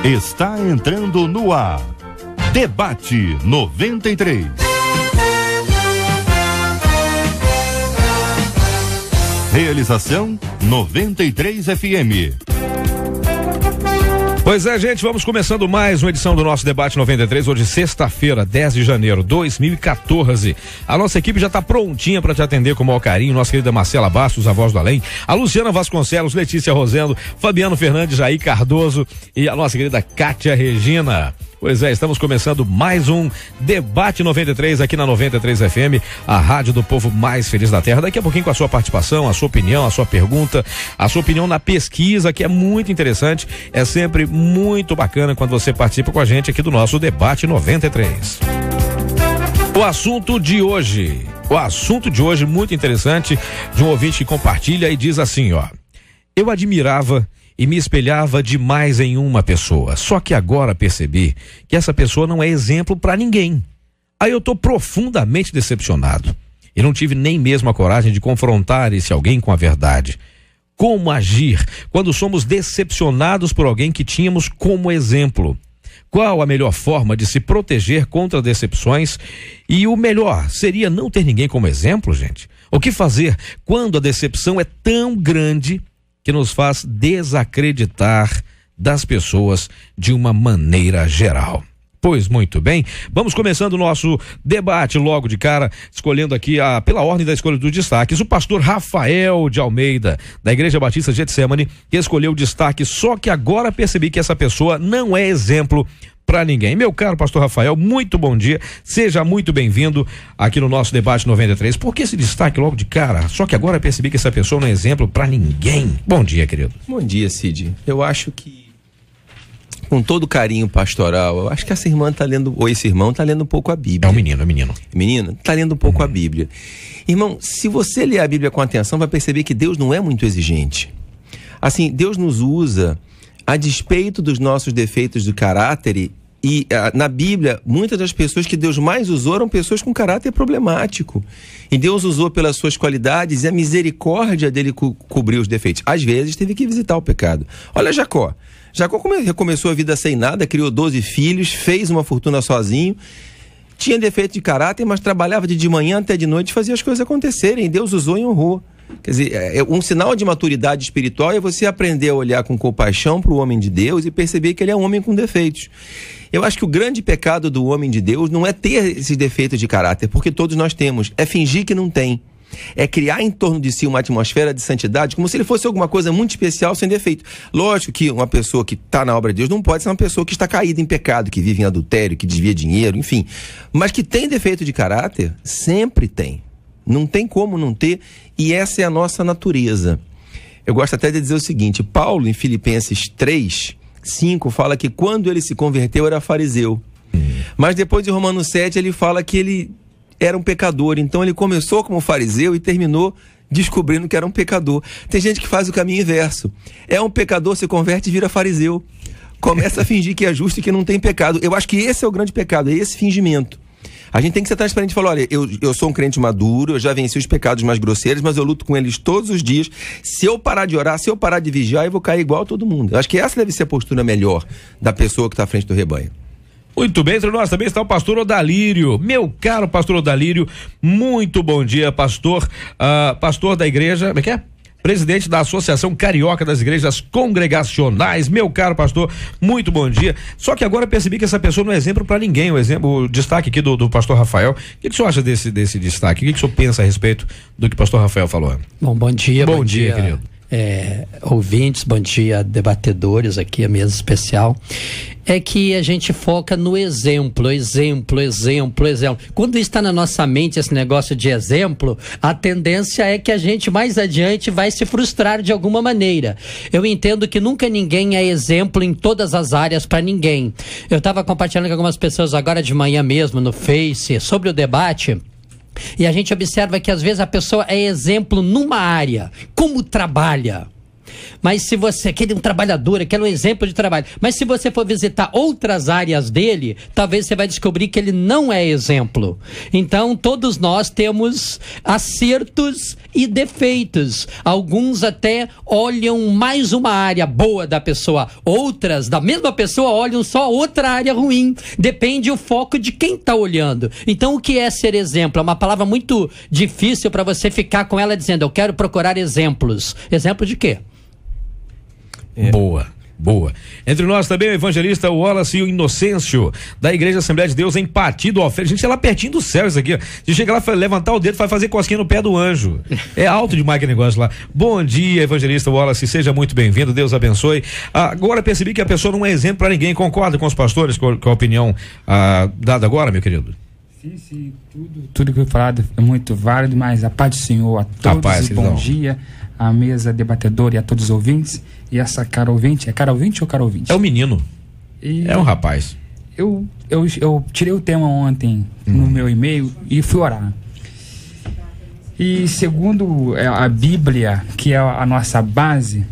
Está entrando no ar. Debate 93. Realização 93 FM. Pois é, gente, vamos começando mais uma edição do nosso Debate 93, hoje sexta-feira, 10 de janeiro de 2014. A nossa equipe já está prontinha para te atender com o maior carinho, nossa querida Marcela Bastos, a voz do além, a Luciana Vasconcelos, Letícia Rosendo, Fabiano Fernandes, Jair Cardoso e a nossa querida Kátia Regina. Pois é, estamos começando mais um Debate 93 aqui na 93 FM, a rádio do povo mais feliz da terra. Daqui a pouquinho com a sua participação, a sua opinião, a sua pergunta, a sua opinião na pesquisa, que é muito interessante. É sempre muito bacana quando você participa com a gente aqui do nosso Debate 93. O assunto de hoje muito interessante, de um ouvinte que compartilha e diz assim, ó: eu admirava e me espelhava demais em uma pessoa, só que agora percebi que essa pessoa não é exemplo para ninguém. Aí eu tô profundamente decepcionado e não tive nem mesmo a coragem de confrontar esse alguém com a verdade. Como agir quando somos decepcionados por alguém que tínhamos como exemplo? Qual a melhor forma de se proteger contra decepções? E o melhor seria não ter ninguém como exemplo, gente? O que fazer quando a decepção é tão grande que nos faz desacreditar das pessoas de uma maneira geral? Pois muito bem, vamos começando o nosso debate logo de cara, escolhendo aqui pela ordem da escolha dos destaques, o pastor Rafael de Almeida, da Igreja Batista Getsemane, que escolheu o destaque, só que agora percebi que essa pessoa não é exemplo para ninguém. Meu caro pastor Rafael, muito bom dia, seja muito bem-vindo aqui no nosso Debate 93. Por que esse destaque logo de cara? Só que agora percebi que essa pessoa não é exemplo para ninguém. Bom dia, querido. Bom dia, Cid. Eu acho que, com todo carinho pastoral, eu acho que essa irmã tá lendo, ou esse irmão tá lendo um pouco a Bíblia. É um menino. Menino? Tá lendo um pouco a Bíblia. Irmão, se você ler a Bíblia com atenção, vai perceber que Deus não é muito exigente. Assim, Deus nos usa a despeito dos nossos defeitos de caráter. E na Bíblia, muitas das pessoas que Deus mais usou eram pessoas com caráter problemático. E Deus usou pelas suas qualidades e a misericórdia dele cobriu os defeitos. Às vezes teve que visitar o pecado. Olha Jacó. Jacó recomeçou a vida sem nada, criou 12 filhos, fez uma fortuna sozinho, tinha defeito de caráter, mas trabalhava de manhã até de noite e fazia as coisas acontecerem. Deus usou e honrou. Quer dizer, um sinal de maturidade espiritual é você aprender a olhar com compaixão para o homem de Deus e perceber que ele é um homem com defeitos. Eu acho que o grande pecado do homem de Deus não é ter esses defeitos de caráter, porque todos nós temos, é fingir que não tem. É criar em torno de si uma atmosfera de santidade como se ele fosse alguma coisa muito especial sem defeito. Lógico que uma pessoa que está na obra de Deus não pode ser uma pessoa que está caída em pecado, que vive em adultério, que desvia dinheiro, enfim. Mas que tem defeito de caráter, sempre tem. Não tem como não ter, e essa é a nossa natureza. Eu gosto até de dizer o seguinte: Paulo, em Filipenses 3:5, fala que quando ele se converteu era fariseu. Mas depois de Romanos 7 ele fala que ele era um pecador. Então ele começou como fariseu e terminou descobrindo que era um pecador. Tem gente que faz o caminho inverso. É um pecador, se converte e vira fariseu. Começa a fingir que é justo e que não tem pecado. Eu acho que esse é o grande pecado, é esse fingimento. A gente tem que ser transparente e falar: olha, eu sou um crente maduro, eu já venci os pecados mais grosseiros, mas eu luto com eles todos os dias. Se eu parar de orar, se eu parar de vigiar, eu vou cair igual a todo mundo. Eu acho que essa deve ser a postura melhor da pessoa que está à frente do rebanho. Muito bem, entre nós também está o pastor Odalírio. Meu caro pastor Odalírio, muito bom dia, pastor. Pastor da igreja, como é que é? Presidente da Associação Carioca das Igrejas Congregacionais. Meu caro pastor, muito bom dia. Só que agora percebi que essa pessoa não é exemplo para ninguém. O destaque aqui do pastor Rafael. O que o senhor acha desse destaque? O que o senhor pensa a respeito do que o pastor Rafael falou? Bom dia. Bom dia, querido. Ouvintes, bom dia, debatedores aqui, a mesa especial. É que a gente foca no exemplo. Quando está na nossa mente esse negócio de exemplo, a tendência é que a gente mais adiante vai se frustrar de alguma maneira. Eu entendo que nunca ninguém é exemplo em todas as áreas para ninguém. Eu estava compartilhando com algumas pessoas agora de manhã mesmo no Face sobre o debate. E a gente observa que às vezes a pessoa é exemplo numa área, como trabalha. Mas se você, aquele um trabalhador, aquele um exemplo de trabalho, mas se você for visitar outras áreas dele, talvez você vai descobrir que ele não é exemplo. Então, todos nós temos acertos e defeitos. Alguns até olham mais uma área boa da pessoa, outras da mesma pessoa olham só outra área ruim. Depende o foco de quem está olhando. Então, o que é ser exemplo? É uma palavra muito difícil para você ficar com ela dizendo, eu quero procurar exemplos. Exemplo de quê? Boa. Entre nós também o evangelista Wallace e o Inocêncio, da Igreja Assembleia de Deus em Pati do Alfredo. Gente, é lá pertinho do céu isso aqui, ó. Você chega lá, levantar o dedo, vai fazer cosquinha no pé do anjo. É alto demais aquele negócio lá. Bom dia, evangelista Wallace, seja muito bem-vindo, Deus abençoe. Agora percebi que a pessoa não é exemplo para ninguém. Concorda com os pastores, com a opinião dada agora, meu querido? Sim, tudo que foi falado é muito válido, mas a paz do Senhor a todos, bom dia, à mesa debatedora e a todos os ouvintes. E essa cara ouvinte, é cara ouvinte ou cara ouvinte? É um menino, é um rapaz. Eu tirei o tema ontem no meu e-mail e fui orar. E segundo a Bíblia, que é a nossa base,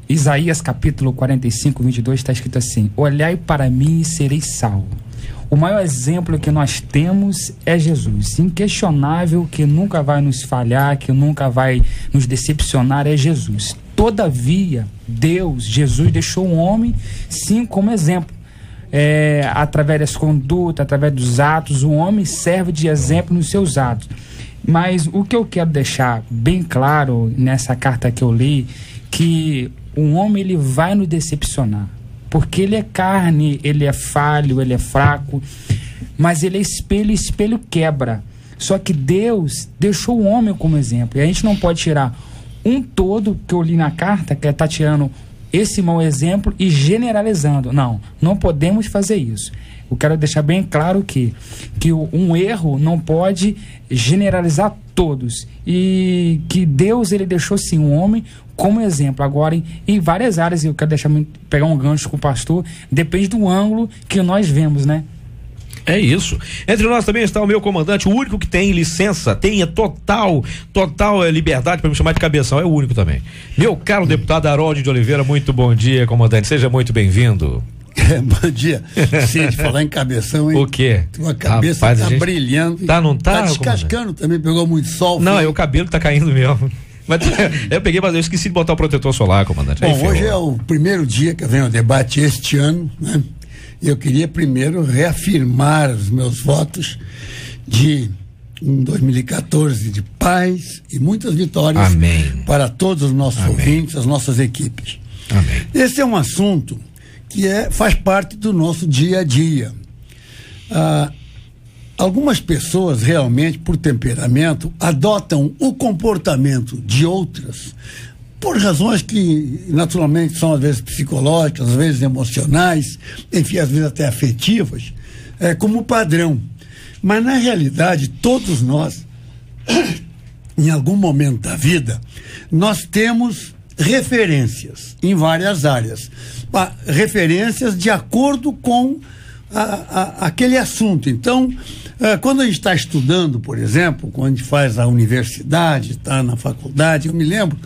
Isaías capítulo 45, 22, está escrito assim: olhai para mim e serei salvo. O maior exemplo que nós temos é Jesus. Inquestionável, que nunca vai nos falhar, que nunca vai nos decepcionar, é Jesus. Todavia, Jesus deixou o homem, sim, como exemplo. Através das condutas, através dos atos, o homem serve de exemplo nos seus atos. Mas o que eu quero deixar bem claro nessa carta que eu li, que o homem ele vai nos decepcionar. Porque ele é carne, ele é falho, ele é fraco, mas ele é espelho, e espelho quebra. Só que Deus deixou o homem como exemplo. E a gente não pode tirar um todo que eu li na carta, que está tirando esse mau exemplo e generalizando. Não podemos fazer isso. Eu quero deixar bem claro que um erro não pode generalizar todos. E que Deus ele deixou sim um homem como exemplo. Agora, em várias áreas, eu quero pegar um gancho com o pastor, depende do ângulo que nós vemos, né? É isso. Entre nós também está o meu comandante, o único que tem licença, tem total liberdade para me chamar de cabeção, é o único também. Meu caro deputado Harold de Oliveira, muito bom dia, comandante, seja muito bem-vindo. Bom dia. Sim, de falar em cabeção, hein? O quê? Tua cabeça rapaz, tá brilhando. Não tá? Tá descascando também, pegou muito sol. Não, o cabelo tá caindo mesmo. Mas eu esqueci de botar o protetor solar, comandante. Bom, hoje é o primeiro dia que vem o debate este ano, né? E eu queria primeiro reafirmar os meus votos de 2014 de paz e muitas vitórias. Amém. Para todos os nossos ouvintes, as nossas equipes. Amém. Esse é um assunto que faz parte do nosso dia a dia. Algumas pessoas realmente, por temperamento, adotam o comportamento de outras por razões que naturalmente são às vezes psicológicas, às vezes emocionais, enfim, às vezes até afetivas, como padrão. Mas na realidade, todos nós, em algum momento da vida, nós temos referências em várias áreas. Referências de acordo com aquele assunto. Então, quando a gente está estudando, por exemplo, quando a gente faz a universidade, está na faculdade, eu me lembro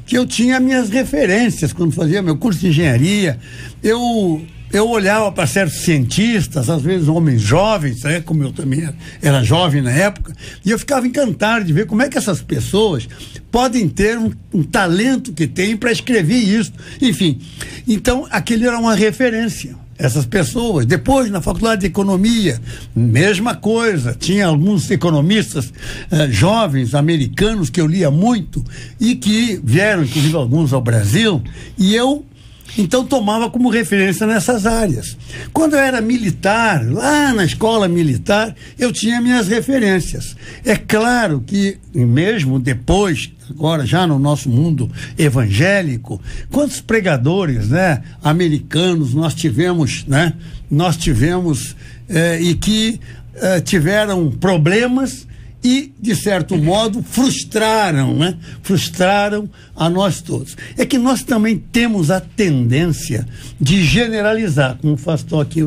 que eu tinha minhas referências quando fazia meu curso de engenharia. Eu olhava para certos cientistas, às vezes homens jovens, como eu também era jovem na época, e eu ficava encantado de ver como é que essas pessoas podem ter um talento que têm para escrever isso. Enfim, então aquele era uma referência. Essas pessoas, depois na faculdade de economia, mesma coisa, tinha alguns economistas jovens americanos que eu lia muito e que vieram, inclusive alguns ao Brasil, e eu então tomava como referência nessas áreas. Quando eu era militar, lá na escola militar, eu tinha minhas referências. É claro que mesmo depois, agora já no nosso mundo evangélico, quantos pregadores, né, americanos nós tivemos, né? Nós tivemos e que tiveram problemas e, de certo modo, frustraram, né? Frustraram a nós todos. É que nós também temos a tendência de generalizar, como o pastor aqui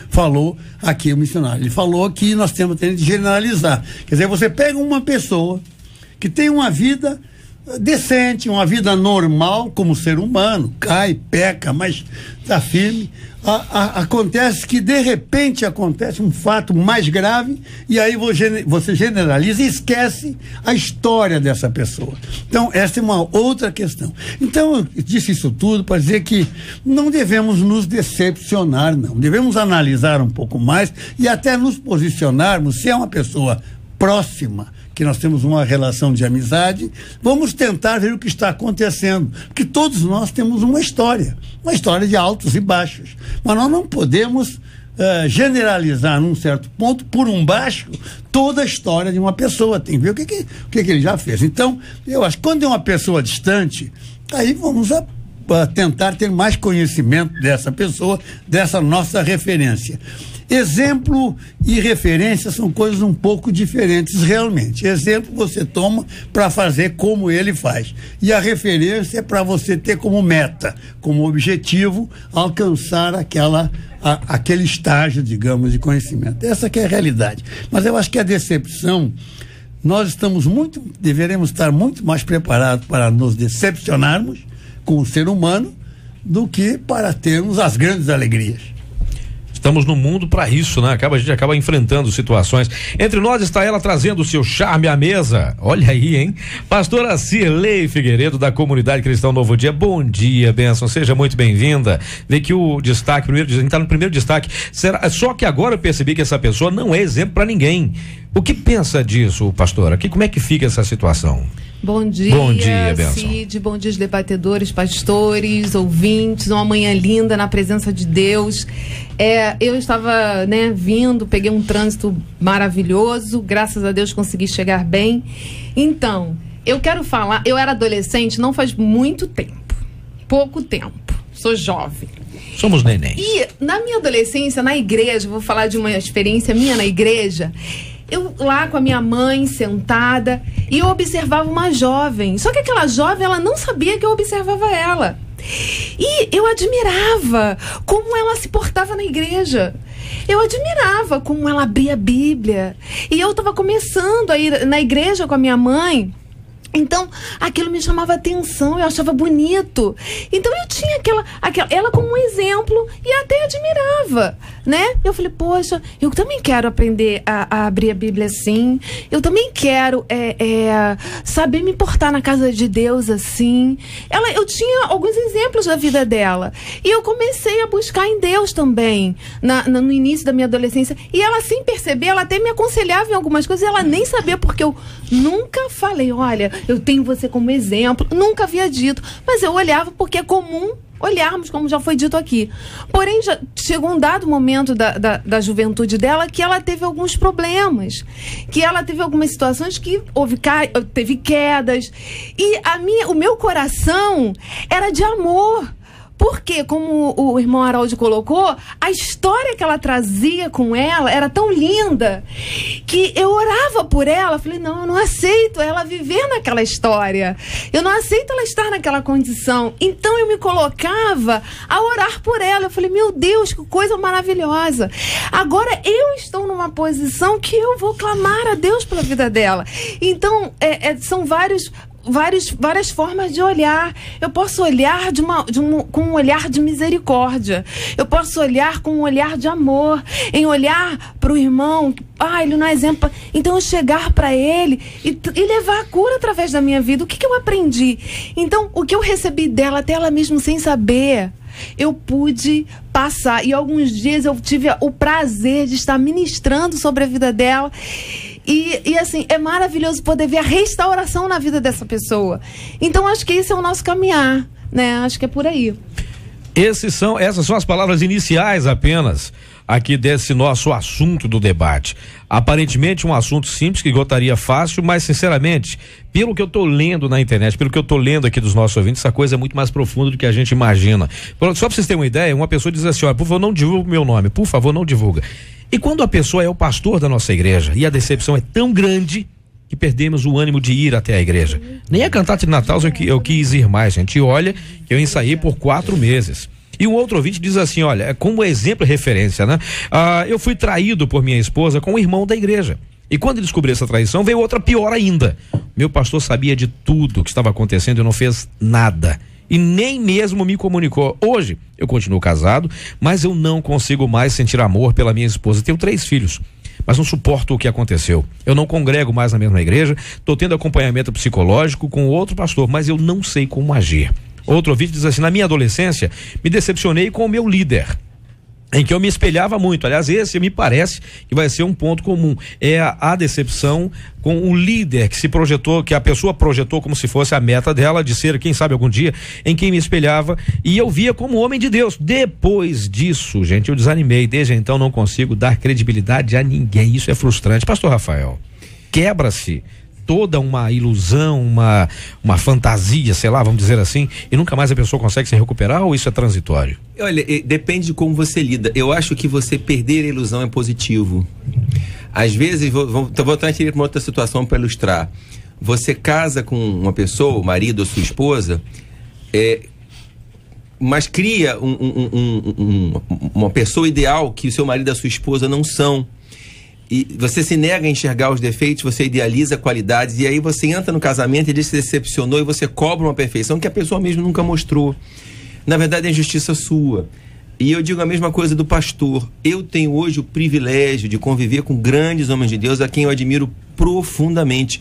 falou aqui, o missionário. Ele falou que nós temos a tendência de generalizar. Quer dizer, você pega uma pessoa que tem uma vida decente, uma vida normal como ser humano, cai, peca, mas está firme. Acontece que de repente acontece um fato mais grave e aí você generaliza e esquece a história dessa pessoa. Então essa é uma outra questão. Então eu disse isso tudo para dizer que não devemos nos decepcionar, não. Devemos analisar um pouco mais e até nos posicionarmos, se é uma pessoa próxima, que nós temos uma relação de amizade, vamos tentar ver o que está acontecendo, porque todos nós temos uma história de altos e baixos, mas nós não podemos generalizar num certo ponto, por um baixo, toda a história de uma pessoa. Tem que ver o que ele já fez. Então, eu acho que quando é uma pessoa distante, aí vamos tentar ter mais conhecimento dessa pessoa, dessa nossa referência. Exemplo e referência são coisas um pouco diferentes, realmente. Exemplo você toma para fazer como ele faz. E a referência é para você ter como meta, como objetivo, alcançar aquele estágio, digamos, de conhecimento. Essa que é a realidade. Mas eu acho que a decepção, nós deveremos estar muito mais preparados para nos decepcionarmos com o ser humano do que para termos as grandes alegrias. Estamos no mundo para isso, né? A gente acaba enfrentando situações. Entre nós está ela trazendo o seu charme à mesa. Olha aí, hein? Pastora Cirlei Figueiredo, da Comunidade Cristã Novo Dia. Bom dia, bênção. Seja muito bem-vinda. Vê que o destaque, a gente está no primeiro destaque. Só que agora eu percebi que essa pessoa não é exemplo para ninguém. O que pensa disso, pastora? Como é que fica essa situação? Bom dia, Benção. Cid, bom dia, debatedores, pastores, ouvintes, uma manhã linda na presença de Deus. Eu estava, vindo, peguei um trânsito maravilhoso, graças a Deus consegui chegar bem. Então, eu quero falar, eu era adolescente não faz muito tempo, pouco tempo, sou jovem. Somos neném. E na minha adolescência, na igreja, vou falar de uma experiência minha na igreja. Eu lá com a minha mãe sentada e eu observava uma jovem. Só que aquela jovem, ela não sabia que eu observava ela. E eu admirava como ela se portava na igreja. Eu admirava como ela abria a Bíblia. E eu estava começando a ir na igreja com a minha mãe. Então, aquilo me chamava atenção, eu achava bonito. Então, eu tinha ela como um exemplo e até admirava, né? Eu falei, poxa, eu também quero aprender a abrir a Bíblia assim. Eu também quero saber me portar na casa de Deus assim. Eu tinha alguns exemplos da vida dela. E eu comecei a buscar em Deus também, no início da minha adolescência. E ela, sem perceber, ela até me aconselhava em algumas coisas. Ela nem sabia, porque eu nunca falei, olha, eu tenho você como exemplo. Nunca havia dito. Mas eu olhava porque é comum olharmos, como já foi dito aqui. Porém, já chegou um dado momento da juventude dela que ela teve alguns problemas. Que ela teve algumas situações que teve quedas. E o meu coração era de amor. Porque, como o irmão Haroldo colocou, a história que ela trazia com ela era tão linda que eu orava por ela. Falei, não, eu não aceito ela viver naquela história. Eu não aceito ela estar naquela condição. Então eu me colocava a orar por ela. Eu falei, meu Deus, que coisa maravilhosa. Agora eu estou numa posição que eu vou clamar a Deus pela vida dela. Então, são várias formas de olhar. Eu posso olhar com um olhar de misericórdia. Eu posso olhar com um olhar de amor, em olhar para o irmão, ele não é exemplo. Então eu chegar para ele e levar a cura através da minha vida. O que eu aprendi? Então, o que eu recebi dela, até ela mesmo sem saber, eu pude passar. E alguns dias eu tive o prazer de estar ministrando sobre a vida dela. E assim, é maravilhoso poder ver a restauração na vida dessa pessoa. Então, acho que esse é o nosso caminhar, né? Acho que é por aí. Essas são as palavras iniciais apenas aqui desse nosso assunto do debate. Aparentemente um assunto simples que gostaria fácil, mas sinceramente, pelo que eu tô lendo na internet, pelo que eu tô lendo aqui dos nossos ouvintes, essa coisa é muito mais profunda do que a gente imagina. Só pra vocês terem uma ideia, uma pessoa diz assim, olha, por favor, não divulga o meu nome, por favor, não divulga. E quando a pessoa é o pastor da nossa igreja e a decepção é tão grande que perdemos o ânimo de ir até a igreja. Nem a cantata de Natal eu quis ir mais, gente. E olha que eu ensaiei por 4 meses. E um outro ouvinte diz assim, olha, como exemplo e referência, né? Eu fui traído por minha esposa com o irmão da igreja. E quando ele descobriu essa traição, veio outra pior ainda. Meu pastor sabia de tudo que estava acontecendo e não fez nada. E nem mesmo me comunicou. Hoje, eu continuo casado, mas eu não consigo mais sentir amor pela minha esposa. Tenho 3 filhos, mas não suporto o que aconteceu. Eu não congrego mais na mesma igreja, estou tendo acompanhamento psicológico com outro pastor, mas eu não sei como agir. Outro vídeo diz assim: na minha adolescência, me decepcionei com o meu líder, em que eu me espelhava muito. Aliás, esse me parece que vai ser um ponto comum, é a decepção com o líder que se projetou, que a pessoa projetou como se fosse a meta dela, de ser, quem sabe algum dia, em quem me espelhava, e eu via como homem de Deus. Depois disso, gente, eu desanimei, desde então não consigo dar credibilidade a ninguém. Isso é frustrante. Pastor Rafael, quebra-se toda uma ilusão, uma fantasia, sei lá, vamos dizer assim, e nunca mais a pessoa consegue se recuperar, ou isso é transitório? Olha, depende de como você lida. Eu acho que você perder a ilusão é positivo. Às vezes, vou transferir para uma outra situação para ilustrar. Você casa com uma pessoa, o marido ou sua esposa, mas cria uma pessoa ideal que o seu marido e a sua esposa não são. E você se nega a enxergar os defeitos, você idealiza qualidades, e aí você entra no casamento e ele se decepcionou e você cobra uma perfeição que a pessoa mesmo nunca mostrou. Na verdade, é injustiça sua. E eu digo a mesma coisa do pastor. Eu tenho hoje o privilégio de conviver com grandes homens de Deus a quem eu admiro profundamente.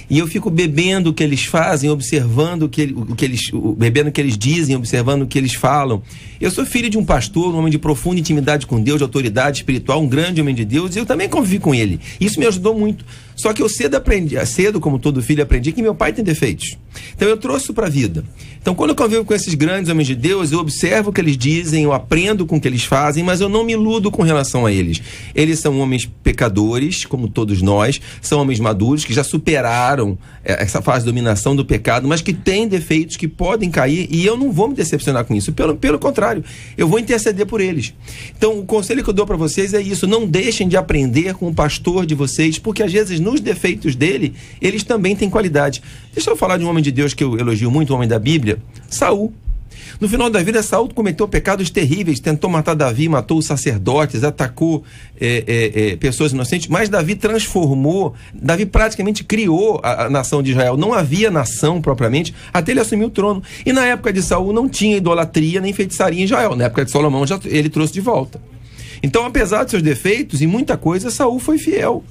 E eu fico bebendo o que eles fazem, observando bebendo o que eles dizem, observando o que eles falam. Eu sou filho de um pastor, um homem de profunda intimidade com Deus, de autoridade espiritual, um grande homem de Deus, e eu também convivi com ele. Isso me ajudou muito. Só que eu cedo, como todo filho, aprendi que meu pai tem defeitos. Então eu trouxe isso para a vida. Então quando eu convivo com esses grandes homens de Deus, eu observo o que eles dizem, eu aprendo com o que eles fazem, mas eu não me iludo com relação a eles. Eles são homens pecadores, como todos nós, são homens maduros que já superaram essa fase de dominação do pecado, mas que têm defeitos que podem cair, e eu não vou me decepcionar com isso. Pelo contrário, eu vou interceder por eles. Então o conselho que eu dou para vocês é isso: não deixem de aprender com o pastor de vocês, porque às vezes nos defeitos dele, eles também têm qualidade. Deixa eu falar de um homem de Deus que eu elogio muito, um homem da Bíblia, Saul. No final da vida, Saul cometeu pecados terríveis, tentou matar Davi, matou os sacerdotes, atacou pessoas inocentes, mas Davi praticamente criou a nação de Israel. Não havia nação propriamente até ele assumir o trono. E na época de Saul não tinha idolatria nem feitiçaria em Israel. Na época de Salomão ele trouxe de volta. Então, apesar de seus defeitos, em muita coisa, Saul foi fiel.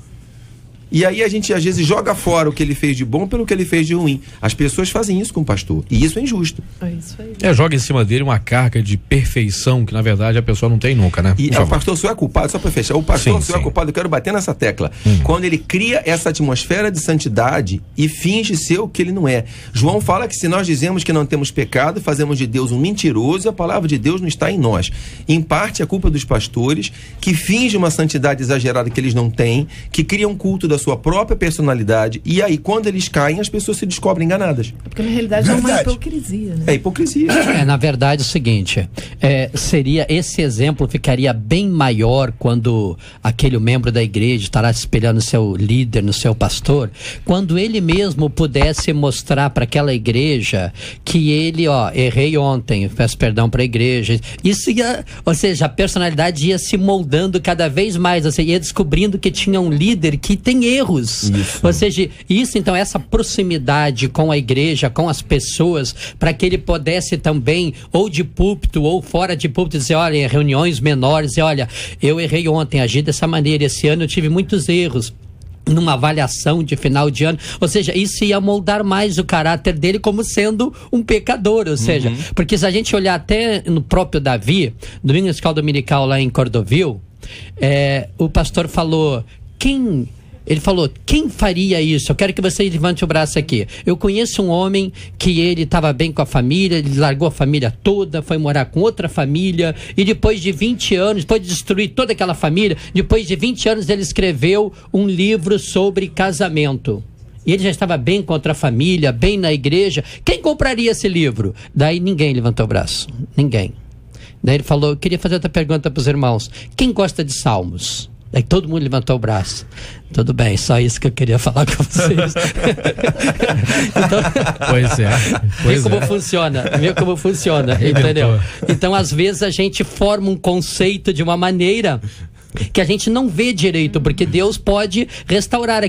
E aí a gente às vezes joga fora o que ele fez de bom pelo que ele fez de ruim. As pessoas fazem isso com o pastor, e isso é injusto. É isso aí. Joga em cima dele uma carga de perfeição que na verdade a pessoa não tem nunca, né? E o pastor só é culpado, só para fechar, o pastor só é culpado, eu quero bater nessa tecla, quando ele cria essa atmosfera de santidade e finge ser o que ele não é. João fala que se nós dizemos que não temos pecado, fazemos de Deus um mentiroso, e a palavra de Deus não está em nós. Em parte é culpa dos pastores, que fingem uma santidade exagerada que eles não têm, que criam culto da sua própria personalidade, e aí quando eles caem, as pessoas se descobrem enganadas. Porque na realidade é uma hipocrisia, né? É hipocrisia. Na verdade é o seguinte, esse exemplo ficaria bem maior quando aquele membro da igreja estará se espelhando no seu líder, no seu pastor, quando ele mesmo pudesse mostrar para aquela igreja que ele, errei ontem, peço perdão para a igreja. Isso ia, ou seja, a personalidade ia se moldando cada vez mais, ou seja, ia descobrindo que tinha um líder que tem erros. Isso. Ou seja, então, essa proximidade com a igreja, com as pessoas, para que ele pudesse também, ou de púlpito, ou fora de púlpito, dizer, olha, em reuniões menores, olha, eu errei ontem, agi dessa maneira, esse ano eu tive muitos erros. Numa avaliação de final de ano, ou seja, isso ia moldar mais o caráter dele como sendo um pecador, ou seja, porque se a gente olhar até no próprio Davi, domingo na escola dominical lá em Cordovil, o pastor falou, ele falou, quem faria isso? Eu quero que você levante o braço aqui. Eu conheço um homem que ele estava bem com a família, ele largou a família toda, foi morar com outra família, e depois de 20 anos, depois de destruir toda aquela família, depois de 20 anos ele escreveu um livro sobre casamento. E ele já estava bem com outra família, bem na igreja. Quem compraria esse livro? Daí ninguém levantou o braço. Ninguém. Daí ele falou, eu queria fazer outra pergunta para os irmãos. Quem gosta de salmos? Daí todo mundo levantou o braço. Tudo bem, só isso que eu queria falar com vocês. Então, vê como funciona, entendeu? Então, às vezes a gente forma um conceito de uma maneira que a gente não vê direito, porque Deus pode restaurar.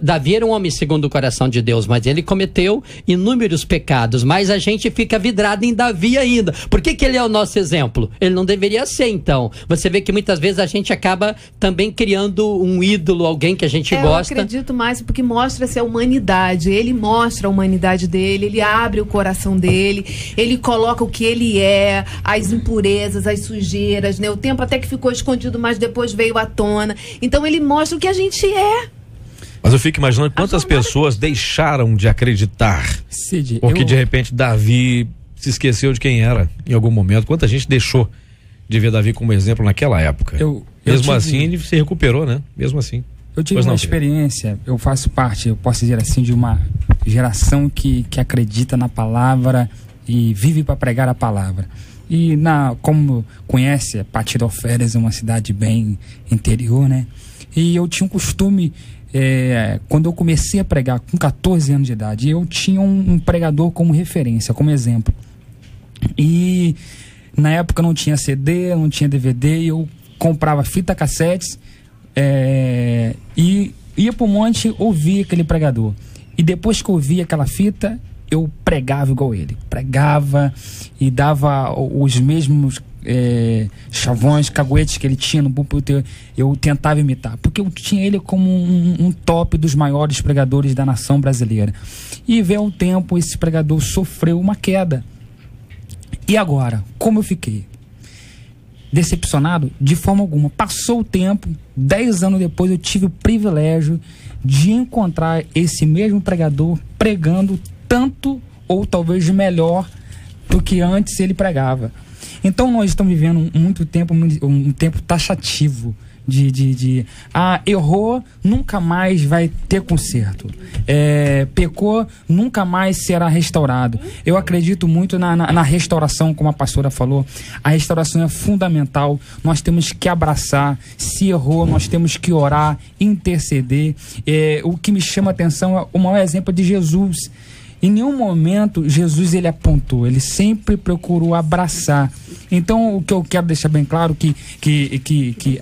Davi era um homem segundo o coração de Deus, mas ele cometeu inúmeros pecados, mas a gente fica vidrado em Davi ainda. Por que ele é o nosso exemplo? Ele não deveria ser, então. Você vê que muitas vezes a gente acaba também criando um ídolo, alguém que a gente gosta. Eu acredito mais porque mostra-se a humanidade. Ele mostra a humanidade dele, ele abre o coração dele, ele coloca o que ele é, as impurezas, as sujeiras, né? O tempo até que ficou escondido, mas depois veio à tona. Então ele mostra o que a gente é. Mas eu fico imaginando quantas pessoas deixaram de acreditar. Cid, porque de repente Davi se esqueceu de quem era em algum momento. Quanta gente deixou de ver Davi como exemplo naquela época. Mesmo assim ele se recuperou, né? Mesmo assim. Eu tive uma experiência, eu faço parte, eu posso dizer assim, de uma geração que acredita na palavra e vive para pregar a palavra. E como conhece, Patiroféres é uma cidade bem interior, né? E eu tinha um costume, quando eu comecei a pregar com 14 anos de idade, eu tinha um pregador como referência, como exemplo. E na época não tinha CD, não tinha DVD, eu comprava fita cassetes e ia pro monte ouvir aquele pregador. E depois que eu ouvia aquela fita, eu pregava igual ele. Pregava e dava os mesmos chavões, caguetes que ele tinha no púlpito, eu tentava imitar. Porque eu tinha ele como um top dos maiores pregadores da nação brasileira. E veio um tempo, esse pregador sofreu uma queda. E agora, como eu fiquei? Decepcionado? De forma alguma. Passou o tempo, 10 anos depois eu tive o privilégio de encontrar esse mesmo pregador pregando tanto ou talvez melhor do que antes ele pregava. Então nós estamos vivendo um tempo taxativo errou, nunca mais vai ter conserto. Pecou, nunca mais será restaurado. Eu acredito muito na restauração, como a pastora falou. A restauração é fundamental. Nós temos que abraçar. Se errou, nós temos que orar, interceder. O que me chama a atenção é o maior exemplo de Jesus. Em nenhum momento Jesus ele apontou, ele sempre procurou abraçar. Então o que eu quero deixar bem claro que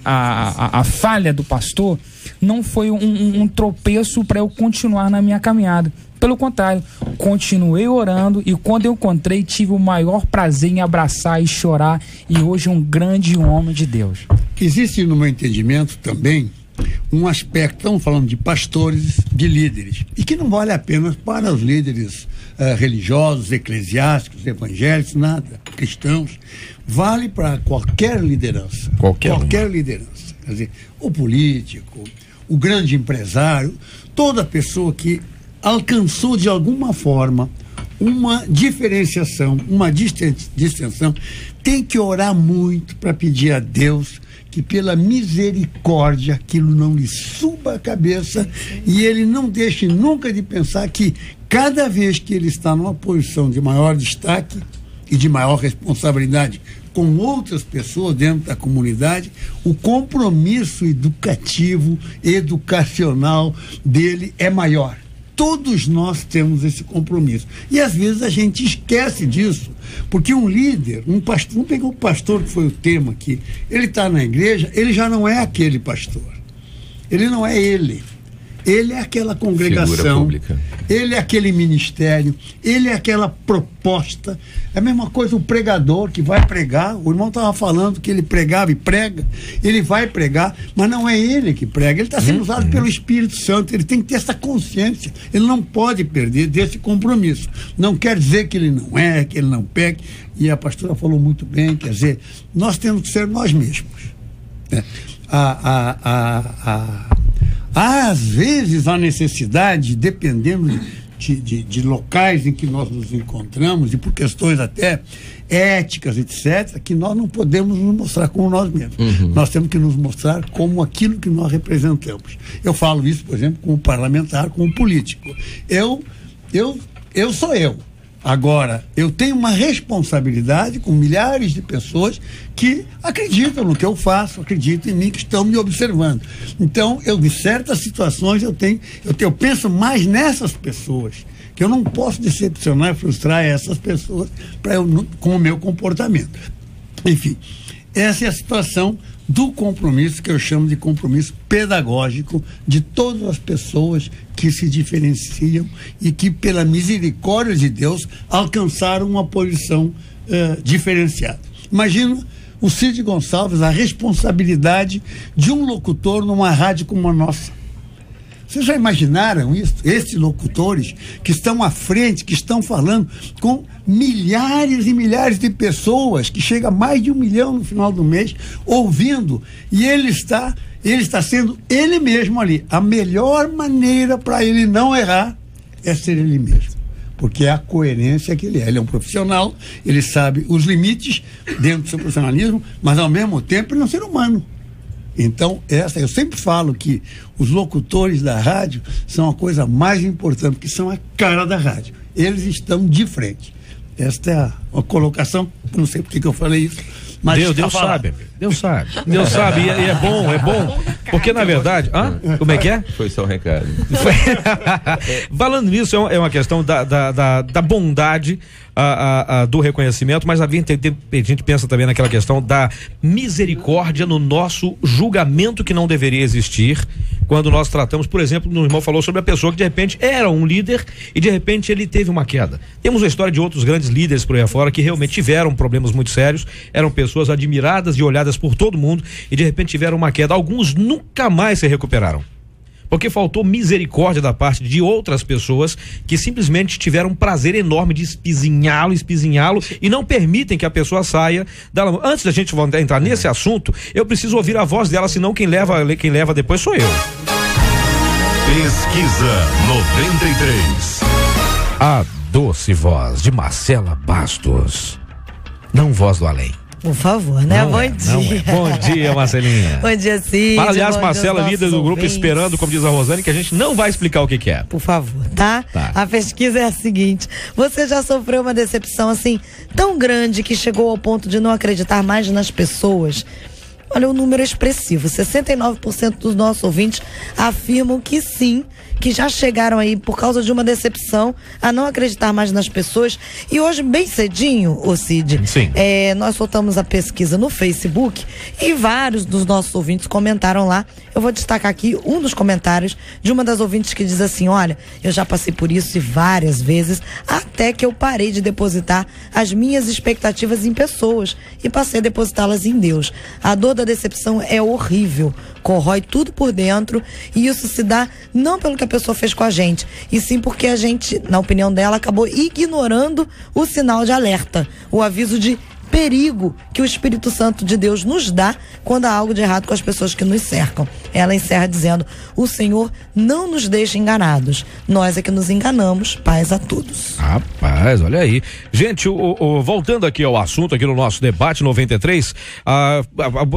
a falha do pastor não foi um tropeço para eu continuar na minha caminhada. Pelo contrário, continuei orando e quando eu encontrei tive o maior prazer em abraçar e chorar, e hoje é um grande homem de Deus. Existe no meu entendimento também um aspecto, estamos falando de pastores, de líderes, e que não vale apenas para os líderes religiosos, eclesiásticos, evangélicos, nada, cristãos, vale para qualquer liderança. Qualquer liderança. Quer dizer, o político, o grande empresário, toda pessoa que alcançou de alguma forma uma diferenciação, uma distensão, tem que orar muito para pedir a Deus que pela misericórdia aquilo não lhe suba a cabeça e ele não deixe nunca de pensar que cada vez que ele está numa posição de maior destaque e de maior responsabilidade com outras pessoas dentro da comunidade, o compromisso educacional dele é maior. Todos nós temos esse compromisso. E às vezes a gente esquece disso. Porque um líder, um pastor, vamos pegar o pastor que foi o tema aqui, ele está na igreja, ele já não é aquele pastor. Ele não é ele. Ele é aquela congregação, ele é aquele ministério, ele é aquela proposta. É a mesma coisa o pregador que vai pregar. O irmão estava falando que ele pregava e prega, ele vai pregar, mas não é ele que prega, ele está sendo usado pelo Espírito Santo. Ele tem que ter essa consciência, ele não pode perder desse compromisso. Não quer dizer que ele não é, que ele não pegue, e a pastora falou muito bem, quer dizer, nós temos que ser nós mesmos. Às vezes há necessidade, dependendo de locais em que nós nos encontramos, e por questões até éticas, etc., que nós não podemos nos mostrar como nós mesmos. Nós temos que nos mostrar como aquilo que nós representamos. Eu falo isso, por exemplo, como parlamentar, como político. Eu sou eu. Agora, eu tenho uma responsabilidade com milhares de pessoas que acreditam no que eu faço, acreditam em mim, que estão me observando. Então, em certas situações, eu penso mais nessas pessoas, que eu não posso decepcionar e frustrar essas pessoas com o meu comportamento. Enfim, essa é a situação do compromisso que eu chamo de compromisso pedagógico de todas as pessoas que se diferenciam e que, pela misericórdia de Deus, alcançaram uma posição diferenciada. Imagina o Cid Gonçalves, a responsabilidade de um locutor numa rádio como a nossa. Vocês já imaginaram isso? Esses locutores que estão à frente, que estão falando com milhares e milhares de pessoas, que chega a mais de 1 milhão no final do mês, ouvindo, e ele está sendo ele mesmo ali. A melhor maneira para ele não errar é ser ele mesmo, porque é a coerência que ele é. Ele é um profissional, ele sabe os limites dentro do seu profissionalismo, mas ao mesmo tempo ele é um ser humano. Então, eu sempre falo que os locutores da rádio são a coisa mais importante, porque são a cara da rádio. Eles estão de frente. Esta é a colocação, não sei por que eu falei isso, mas Deus sabe, e é bom, porque na verdade, como é que é? Foi só um recado. Falando nisso, é uma questão da bondade, do reconhecimento, mas a gente pensa também naquela questão da misericórdia no nosso julgamento que não deveria existir quando nós tratamos, por exemplo, o irmão falou sobre a pessoa que de repente era um líder e de repente ele teve uma queda. Temos a história de outros grandes líderes por aí afora que realmente tiveram problemas muito sérios, eram pessoas admiradas e olhadas por todo mundo e de repente tiveram uma queda. Alguns nunca mais se recuperaram, porque faltou misericórdia da parte de outras pessoas que simplesmente tiveram um prazer enorme de espizinhá-lo e não permitem que a pessoa saia da lama. Antes da gente entrar nesse assunto, eu preciso ouvir a voz dela, senão quem leva depois sou eu. Pesquisa 93. A doce voz de Marcela Bastos. Não voz do além. Por favor, né? Bom dia. Bom dia, Marcelinha. Bom dia, Cid. Aliás, Marcela, líder do grupo, esperando, como diz a Rosane, que a gente não vai explicar o que é. Por favor, tá? A pesquisa é a seguinte: você já sofreu uma decepção assim tão grande que chegou ao ponto de não acreditar mais nas pessoas? Olha, o número é expressivo. 69% dos nossos ouvintes afirmam que sim, que já chegaram aí por causa de uma decepção a não acreditar mais nas pessoas. E hoje, bem cedinho, ô Cid, nós soltamos a pesquisa no Facebook e vários dos nossos ouvintes comentaram lá. Eu vou destacar aqui um dos comentários de uma das ouvintes que diz assim: olha, eu já passei por isso várias vezes, até que eu parei de depositar as minhas expectativas em pessoas e passei a depositá-las em Deus. A dor da decepção é horrível, corrói tudo por dentro, e isso se dá não pelo que a pessoa fez com a gente, e sim porque a gente, na opinião dela, acabou ignorando o sinal de alerta, o aviso de perigo que o Espírito Santo de Deus nos dá quando há algo de errado com as pessoas que nos cercam. Ela encerra dizendo: o Senhor não nos deixa enganados, nós é que nos enganamos. Paz a todos. Rapaz, olha aí. Gente, voltando aqui ao assunto, aqui no nosso debate 93,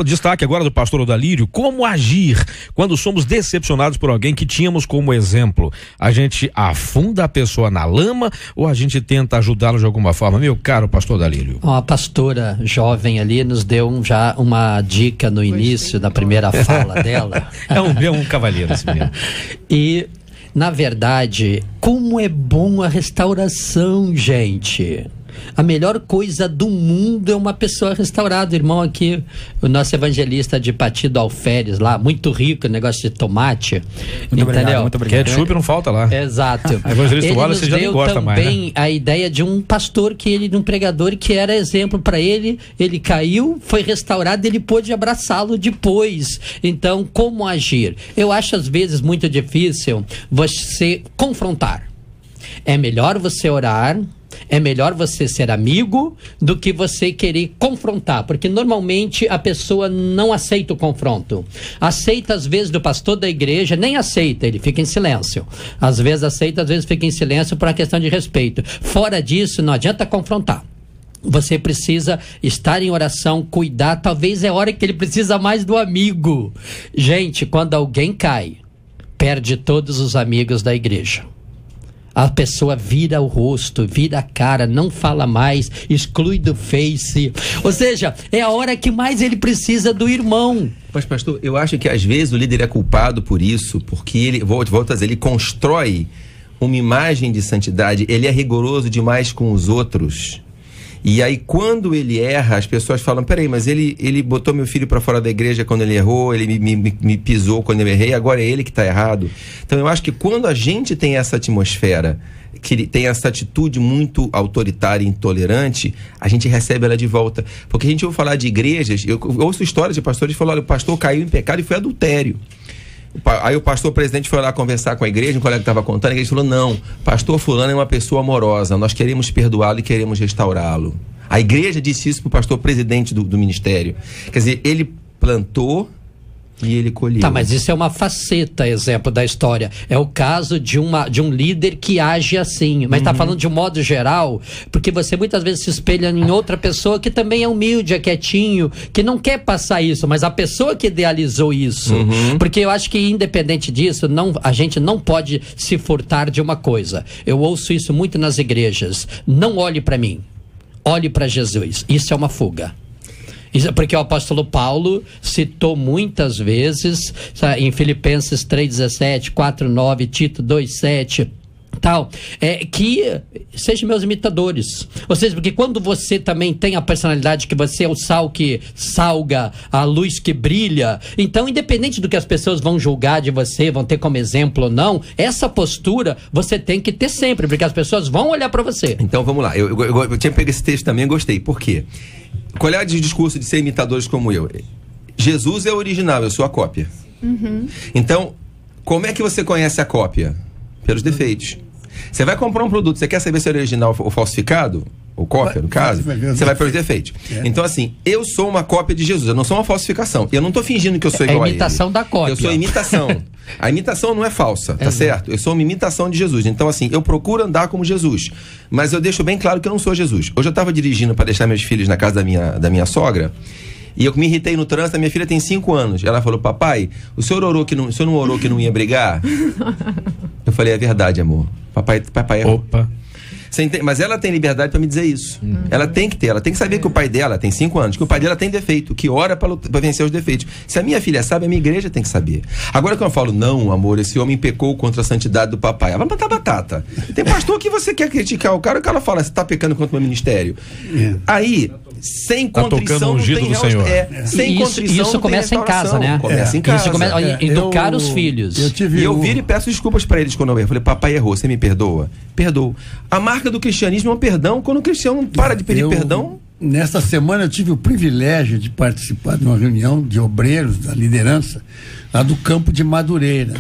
destaque agora do pastor Odalírio: como agir quando somos decepcionados por alguém que tínhamos como exemplo? A gente afunda a pessoa na lama ou a gente tenta ajudá-lo de alguma forma? Meu caro pastor Odalírio. A pastora jovem ali nos deu já uma dica no início da primeira fala dela. É um cavalheiro esse menino. E, na verdade, como é bom a restauração, gente. A melhor coisa do mundo é uma pessoa restaurada. Irmão, aqui, o nosso evangelista de Patido Alferes lá, muito rico, negócio de tomate. Muito obrigado. Ketchup não falta lá. Exato. A evangelista ele Wallace nos já deu nem gosta também mais, né? A ideia de um pastor, de um pregador que era exemplo para ele. Ele caiu, foi restaurado, ele pôde abraçá-lo depois. Então, como agir? Eu acho às vezes muito difícil você confrontar. É melhor você orar, é melhor você ser amigo do que você querer confrontar, porque normalmente a pessoa não aceita o confronto. Aceita às vezes do pastor da igreja, nem aceita, ele fica em silêncio. Às vezes aceita, às vezes fica em silêncio por uma questão de respeito. Fora disso, não adianta confrontar. Você precisa estar em oração, cuidar, talvez é hora que ele precisa mais do amigo. Gente, quando alguém cai, perde todos os amigos da igreja. A pessoa vira o rosto, vira a cara, não fala mais, exclui do Face. Ou seja, é a hora que mais ele precisa do irmão. Mas, pastor, eu acho que às vezes o líder é culpado por isso, porque ele, volto a dizer, ele constrói uma imagem de santidade, ele é rigoroso demais com os outros. E aí, quando ele erra, as pessoas falam, peraí, mas ele botou meu filho para fora da igreja quando ele errou, ele me pisou quando eu errei, agora é ele que está errado. Então, eu acho que quando a gente tem essa atmosfera, que tem essa atitude muito autoritária e intolerante, a gente recebe ela de volta. Porque a gente ouve falar de igrejas, eu ouço histórias de pastores que falam, olha, o pastor caiu em pecado e foi adultério. Aí o pastor presidente foi lá conversar com a igreja, um colega estava contando, a igreja falou, não, pastor fulano é uma pessoa amorosa, nós queremos perdoá-lo e queremos restaurá-lo. A igreja disse isso para o pastor presidente do ministério. Quer dizer, ele plantou e ele colheu. Tá, mas isso é uma faceta, exemplo da história. É o caso de um líder que age assim. Mas tá falando de um modo geral, porque você muitas vezes se espelha em outra pessoa que também é humilde, é quietinho, que não quer passar isso, mas a pessoa que idealizou isso. Porque eu acho que, independente disso, a gente não pode se furtar de uma coisa. Eu ouço isso muito nas igrejas. Não olhe para mim, olhe para Jesus. Isso é uma fuga. Porque o apóstolo Paulo citou muitas vezes, sabe, em Filipenses 3,17, 4,9, Tito 2,7, tal, que sejam meus imitadores. Ou seja, porque quando você também tem a personalidade que você é o sal que salga, a luz que brilha, então, independente do que as pessoas vão julgar de você, vão ter como exemplo ou não, essa postura você tem que ter sempre, porque as pessoas vão olhar para você. Então, vamos lá. Eu tinha pego esse texto também e gostei. Por quê? Qual é o discurso de ser imitadores como eu? Jesus é o original, eu sou a cópia. Então, como é que você conhece a cópia? Pelos defeitos. Você vai comprar um produto, você quer saber se é original ou falsificado? Ou cópia, no caso? Você vai pelos defeitos. Então, assim, eu sou uma cópia de Jesus, eu não sou uma falsificação. Eu não estou fingindo que eu sou igual a ele. É a imitação da cópia. Eu sou a imitação. A imitação não é falsa, tá certo? Eu sou uma imitação de Jesus. Então, assim, eu procuro andar como Jesus. Mas eu deixo bem claro que eu não sou Jesus. Hoje eu estava dirigindo para deixar meus filhos na casa da minha sogra. E eu me irritei no trânsito, a minha filha tem 5 anos. Ela falou, papai, o senhor não orou que não ia brigar? Eu falei, é verdade, amor. Papai errou. Opa. Mas ela tem liberdade para me dizer isso. Ela tem que saber que o pai dela tem 5 anos, que o pai dela tem defeito, que ora para vencer os defeitos. Se a minha filha sabe, a minha igreja tem que saber. Agora que eu falo, não, amor, esse homem pecou contra a santidade do papai, ela vai matar batata. Tem pastor que você quer criticar o cara, o cara fala, você está pecando contra o meu ministério. Aí, sem contrição não tem Senhor. Sem contrição isso começa em casa, né? Começa em casa. Educar os filhos. Eu viro e peço desculpas para eles quando eu erro. Falei, papai errou, você me perdoa? Perdoa. A marca do cristianismo é um perdão. Quando o cristiano para de pedir perdão... Nesta semana eu tive o privilégio de participar de uma reunião de obreiros da liderança lá do campo de Madureira.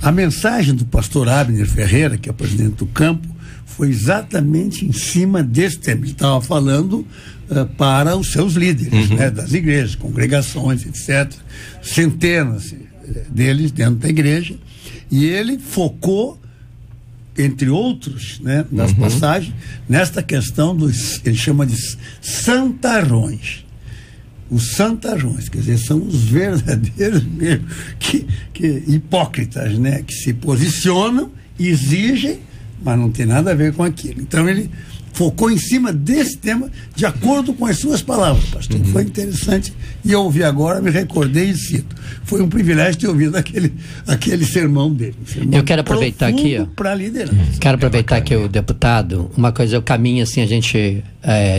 A mensagem do pastor Abner Ferreira, que é o presidente do campo, foi exatamente em cima desse tema. Ele estava falando para os seus líderes, né, das igrejas, congregações, etc. Centenas deles dentro da igreja. E ele focou, entre outros, né, nas passagens, nesta questão dos, ele chama de santarrões. Os santarrões, quer dizer, são os verdadeiros mesmo, que hipócritas, né, que se posicionam, exigem, mas não tem nada a ver com aquilo. Então ele focou em cima desse tema de acordo com as suas palavras, pastor. Foi interessante, e eu ouvi agora, me recordei e cito. Foi um privilégio ter ouvido aquele sermão dele. Eu quero aproveitar aqui, para liderança. Quero aproveitar que o deputado, uma coisa, eu caminho assim, a gente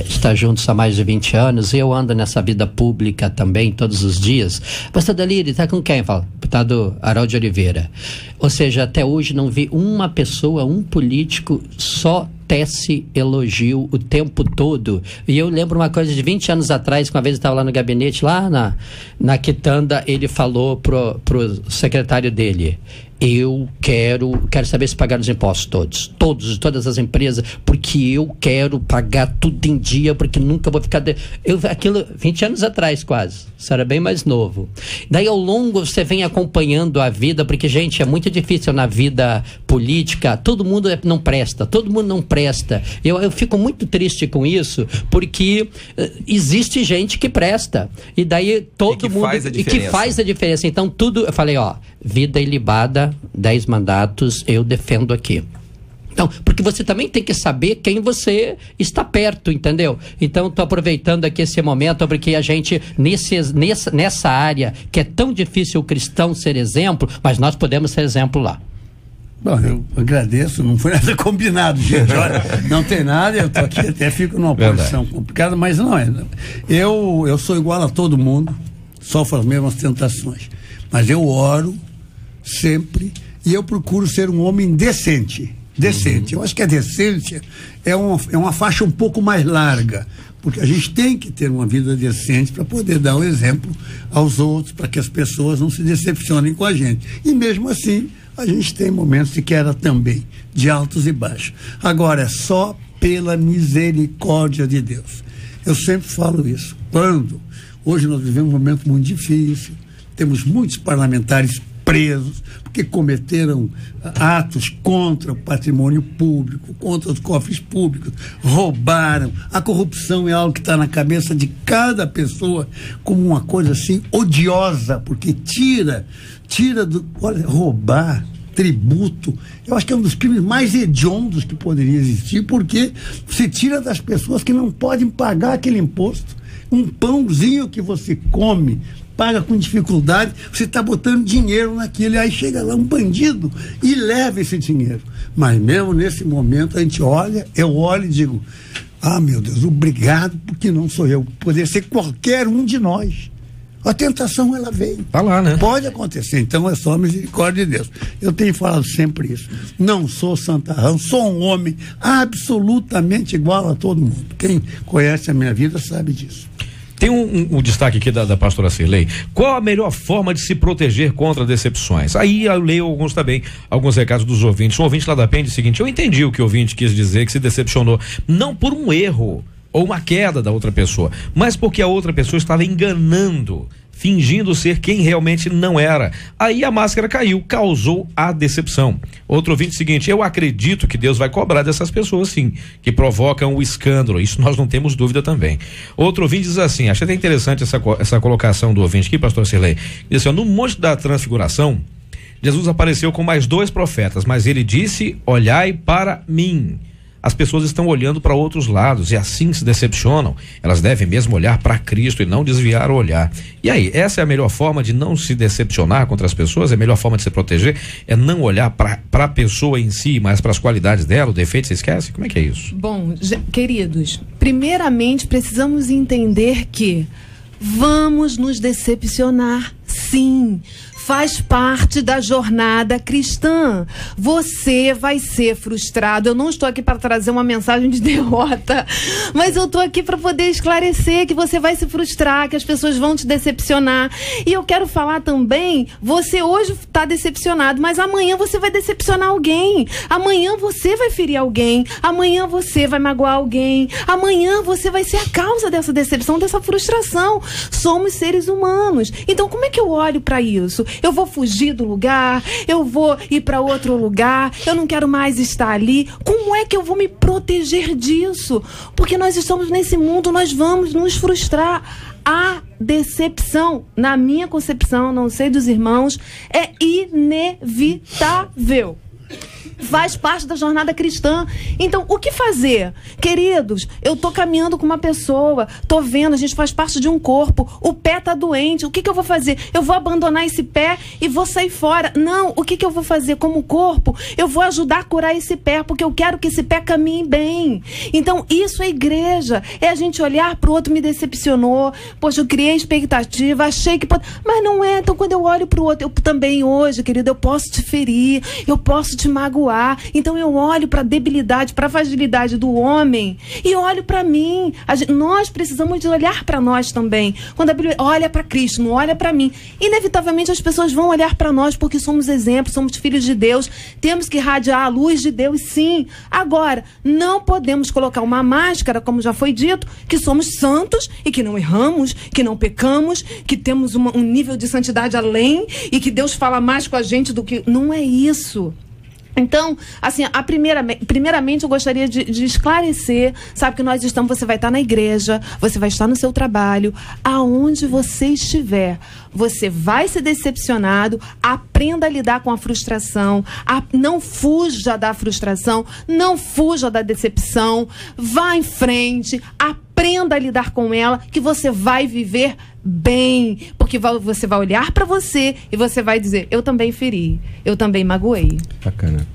está juntos há mais de 20 anos, e eu ando nessa vida pública também, todos os dias. Pastor Dalírio, está com quem? Fala, deputado Harold Oliveira. Ou seja, até hoje não vi uma pessoa, um político só tece elogio o tempo todo. E eu lembro uma coisa de 20 anos atrás, que uma vez eu estava lá no gabinete, lá na quitanda, ele falou pro secretário dele: eu quero saber se pagaram os impostos todas as empresas, porque eu quero pagar tudo em dia, porque nunca vou ficar... Aquilo, 20 anos atrás quase, você era bem mais novo. Daí ao longo você vem acompanhando a vida, porque, gente, é muito difícil na vida política, todo mundo não presta. Eu fico muito triste com isso, porque existe gente que presta, e daí todo mundo... que faz a diferença. Então tudo, eu falei, vida ilibada, 10 mandatos, eu defendo aqui. Então, porque você também tem que saber quem você está perto, entendeu? Então, estou aproveitando aqui esse momento, porque a gente, nessa área, que é tão difícil o cristão ser exemplo, mas nós podemos ser exemplo lá. Bom, eu agradeço, não foi nada combinado, gente. Olha, não tem nada, eu tô aqui, até fico numa posição complicada, mas não é. Eu sou igual a todo mundo, sofro as mesmas tentações. Mas eu oro sempre e eu procuro ser um homem decente. Eu acho que a decência é uma faixa um pouco mais larga, porque a gente tem que ter uma vida decente para poder dar o exemplo aos outros, para que as pessoas não se decepcionem com a gente. E mesmo assim, a gente tem momentos de queda também, de altos e baixos. Agora, é só pela misericórdia de Deus. Eu sempre falo isso. Hoje nós vivemos um momento muito difícil, temos muitos parlamentares presos, porque cometeram atos contra o patrimônio público, contra os cofres públicos, roubaram. A corrupção é algo que está na cabeça de cada pessoa como uma coisa assim odiosa, porque tira roubar tributo, eu acho que é um dos crimes mais hediondos que poderia existir, porque se tira das pessoas que não podem pagar aquele imposto. Um pãozinho que você come, paga com dificuldade, você está botando dinheiro naquilo, e aí chega lá um bandido e leva esse dinheiro. Mas mesmo nesse momento eu olho e digo, meu Deus, obrigado, porque não sou eu, poderia ser qualquer um de nós. A tentação, ela vem. Tá lá, né? Pode acontecer, então é só a misericórdia de Deus. Eu tenho falado sempre isso. Não sou santarrão, sou um homem absolutamente igual a todo mundo. Quem conhece a minha vida sabe disso. Tem um destaque aqui da pastora Cirlei. Qual a melhor forma de se proteger contra decepções? Aí eu leio alguns recados dos ouvintes. Um ouvinte lá da PEN diz o seguinte: eu entendi o que o ouvinte quis dizer, que se decepcionou não por um erro ou uma queda da outra pessoa, mas porque a outra pessoa estava enganando, fingindo ser quem realmente não era. Aí a máscara caiu, causou a decepção. Outro ouvinte seguinte: eu acredito que Deus vai cobrar dessas pessoas, sim, que provocam o escândalo. Isso nós não temos dúvida também. Outro ouvinte diz assim, achei até interessante essa colocação do ouvinte aqui, pastor Cirlei. Diz assim, no Monte da Transfiguração, Jesus apareceu com mais 2 profetas, mas ele disse, olhai para mim. As pessoas estão olhando para outros lados e assim se decepcionam. Elas devem mesmo olhar para Cristo e não desviar o olhar. E aí, essa é a melhor forma de não se decepcionar contra as pessoas? É a melhor forma de se proteger? É não olhar para a pessoa em si, mas para as qualidades dela, o defeito, você esquece? Como é que é isso? Bom, queridos, primeiramente precisamos entender que vamos nos decepcionar, sim. Faz parte da jornada cristã. Você vai ser frustrado. Eu não estou aqui para trazer uma mensagem de derrota, mas eu estou aqui para poder esclarecer que você vai se frustrar, que as pessoas vão te decepcionar. E eu quero falar também, você hoje está decepcionado, mas amanhã você vai decepcionar alguém. Amanhã você vai ferir alguém. Amanhã você vai magoar alguém. Amanhã você vai ser a causa dessa decepção, dessa frustração. Somos seres humanos. Então, como é que eu olho para isso? Eu vou fugir do lugar, eu vou ir para outro lugar, eu não quero mais estar ali. Como é que eu vou me proteger disso? Porque nós estamos nesse mundo, nós vamos nos frustrar. A decepção, na minha concepção, não sei dos irmãos, é inevitável. Faz parte da jornada cristã. Então, o que fazer? Queridos, eu tô caminhando com uma pessoa, tô vendo, a gente faz parte de um corpo, o pé tá doente, o que eu vou fazer? Eu vou abandonar esse pé e vou sair fora? Não, o que eu vou fazer como corpo? Eu vou ajudar a curar esse pé, porque eu quero que esse pé caminhe bem. Então, isso é igreja, é a gente olhar pro outro, me decepcionou, poxa, eu criei expectativa, achei que pode, mas não é. Então, quando eu olho pro outro, eu também hoje, querido, eu posso te ferir, eu posso te magoar. Então eu olho para a debilidade, para a fragilidade do homem e olho para mim. Nós precisamos de olhar para nós também. Quando a Bíblia olha para Cristo, não olha para mim, inevitavelmente as pessoas vão olhar para nós porque somos exemplos, somos filhos de Deus, temos que irradiar a luz de Deus, sim. Agora, não podemos colocar uma máscara, como já foi dito, que somos santos e que não erramos, que não pecamos, que temos um nível de santidade além e que Deus fala mais com a gente do que... Não é isso. Então, assim, primeiramente eu gostaria de esclarecer, sabe, que nós estamos, você vai estar na igreja, você vai estar no seu trabalho, aonde você estiver, você vai ser decepcionado, aprenda a lidar com a frustração, não fuja da frustração, não fuja da decepção, vá em frente, aprenda aprenda a lidar com ela, que você vai viver bem, porque você vai olhar para você e você vai dizer, eu também feri, eu também magoei. Bacana.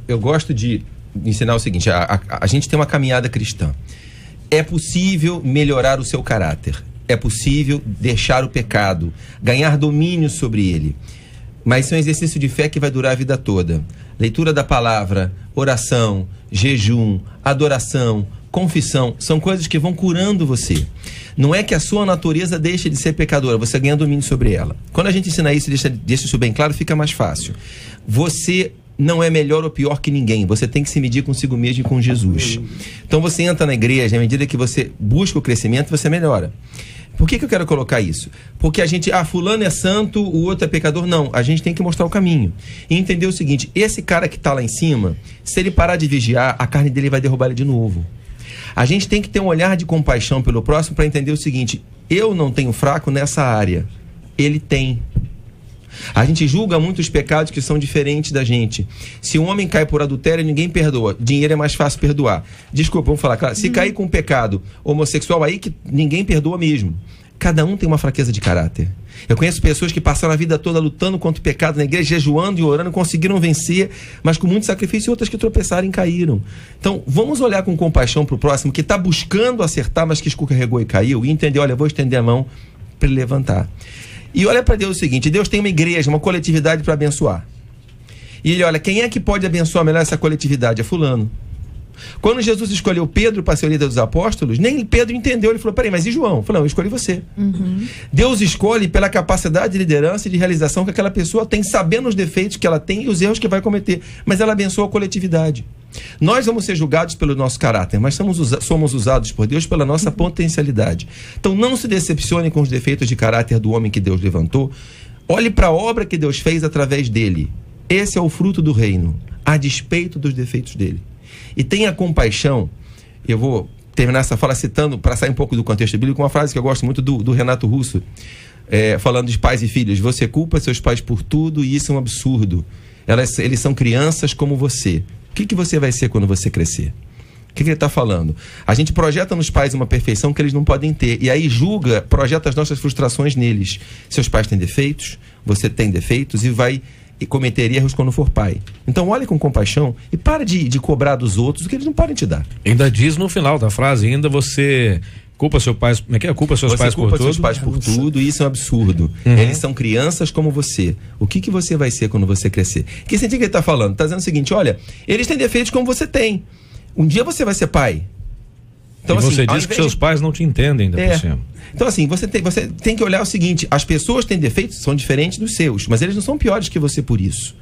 Eu gosto de ensinar o seguinte, a gente tem uma caminhada cristã. É possível melhorar o seu caráter, é possível deixar o pecado, ganhar domínio sobre ele, mas isso é um exercício de fé que vai durar a vida toda. Leitura da palavra, oração, jejum, adoração, confissão, são coisas que vão curando você. Não é que a sua natureza deixe de ser pecadora, você ganha domínio sobre ela. Quando a gente ensina isso e deixa isso bem claro, fica mais fácil. Você não é melhor ou pior que ninguém, você tem que se medir consigo mesmo e com Jesus. Então você entra na igreja, à medida que você busca o crescimento, você melhora. Por que eu quero colocar isso? Porque a gente, fulano é santo, o outro é pecador. Não, a gente tem que mostrar o caminho. E entender o seguinte, esse cara que está lá em cima, se ele parar de vigiar, a carne dele vai derrubar ele de novo. A gente tem que ter um olhar de compaixão pelo próximo para entender o seguinte, eu não tenho fraco nessa área, ele tem. A gente julga muitos pecados que são diferentes da gente. Se um homem cai por adultério, ninguém perdoa. Dinheiro é mais fácil perdoar. Desculpa, vamos falar claro. Se cair com um pecado homossexual, aí que ninguém perdoa mesmo. Cada um tem uma fraqueza de caráter. Eu conheço pessoas que passaram a vida toda lutando contra o pecado na igreja, jejuando e orando, conseguiram vencer, mas com muito sacrifício, e outras que tropeçaram e caíram. Então, vamos olhar com compaixão para o próximo, que está buscando acertar, mas que escorregou e caiu, e entender, olha, eu vou estender a mão para ele levantar. E olha para Deus o seguinte, Deus tem uma igreja, uma coletividade para abençoar. E ele olha, quem é que pode abençoar melhor essa coletividade? É fulano. Quando Jesus escolheu Pedro para ser o líder dos apóstolos, nem Pedro entendeu. Ele falou, peraí, mas e João? Falou, não, eu escolhi você. Deus escolhe pela capacidade de liderança e de realização que aquela pessoa tem, sabendo os defeitos que ela tem e os erros que vai cometer. Mas ela abençoa a coletividade. Nós vamos ser julgados pelo nosso caráter, mas somos usados por Deus pela nossa potencialidade. Então não se decepcione com os defeitos de caráter do homem que Deus levantou. Olhe para a obra que Deus fez através dele. Esse é o fruto do reino, a despeito dos defeitos dele. E tenha compaixão. Eu vou terminar essa fala citando, para sair um pouco do contexto bíblico, uma frase que eu gosto muito do Renato Russo, falando de pais e filhos. Você culpa seus pais por tudo e isso é um absurdo. Eles são crianças como você. O que você vai ser quando você crescer? O que ele está falando? A gente projeta nos pais uma perfeição que eles não podem ter. E aí projeta as nossas frustrações neles. Seus pais têm defeitos, você tem defeitos e cometer erros quando for pai. Então olhe com compaixão e para de cobrar dos outros o que eles não podem te dar. Ainda diz no final da frase, você culpa seus pais, como é que é? Culpa seus pais por tudo? Seus pais por tudo e isso é um absurdo. Eles são crianças como você. O que você vai ser quando você crescer? Que sentido que ele está falando? Está dizendo o seguinte, olha, eles têm defeitos como você tem. Um dia você vai ser pai. Então, e você diz que seus pais não te entendem ainda por cima. Então assim, você tem que olhar o seguinte, as pessoas têm defeitos, são diferentes dos seus, mas eles não são piores que você por isso.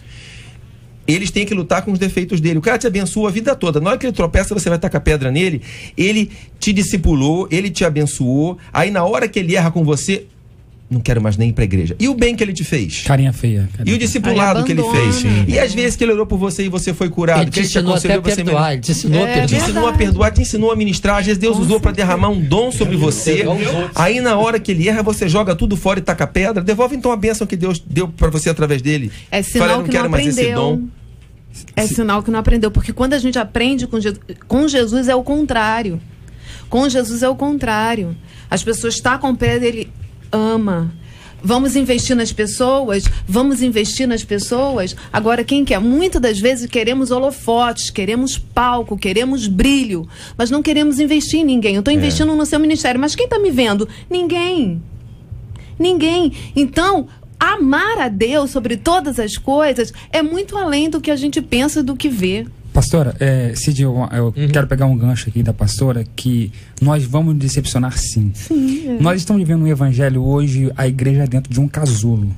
Eles têm que lutar com os defeitos dele. O cara te abençoa a vida toda. Na hora que ele tropeça, você vai tacar pedra nele. Ele te discipulou, ele te abençoou. Aí na hora que ele erra com você, não quero mais nem ir pra igreja. E o bem que ele te fez? Carinha feia. E o discipulado que ele fez? Sim. E às vezes que ele orou por você e você foi curado. Ele te ensinou até a perdoar. Ele te ensinou a perdoar. Te ensinou a perdoar, te ensinou a ministrar. Às vezes Deus usou para derramar um dom sobre você. Aí na hora que ele erra, você joga tudo fora e taca pedra. Devolve então a bênção que Deus deu para você através dele. É sinal que não aprendeu. É sinal que não aprendeu. Porque quando a gente aprende com Jesus é o contrário. Com Jesus é o contrário. As pessoas tacam o pé dele, ama. Vamos investir nas pessoas? Vamos investir nas pessoas? Agora, quem quer? Muitas das vezes queremos holofotes, queremos palco, queremos brilho, mas não queremos investir em ninguém. Eu estou investindo no seu ministério, mas quem está me vendo? Ninguém. Ninguém. Então, amar a Deus sobre todas as coisas é muito além do que a gente pensa e do que vê. Pastora, Cid, eu quero pegar um gancho aqui da pastora, que nós vamos decepcionar sim. Nós estamos vivendo um evangelho hoje, a igreja dentro de um casulo.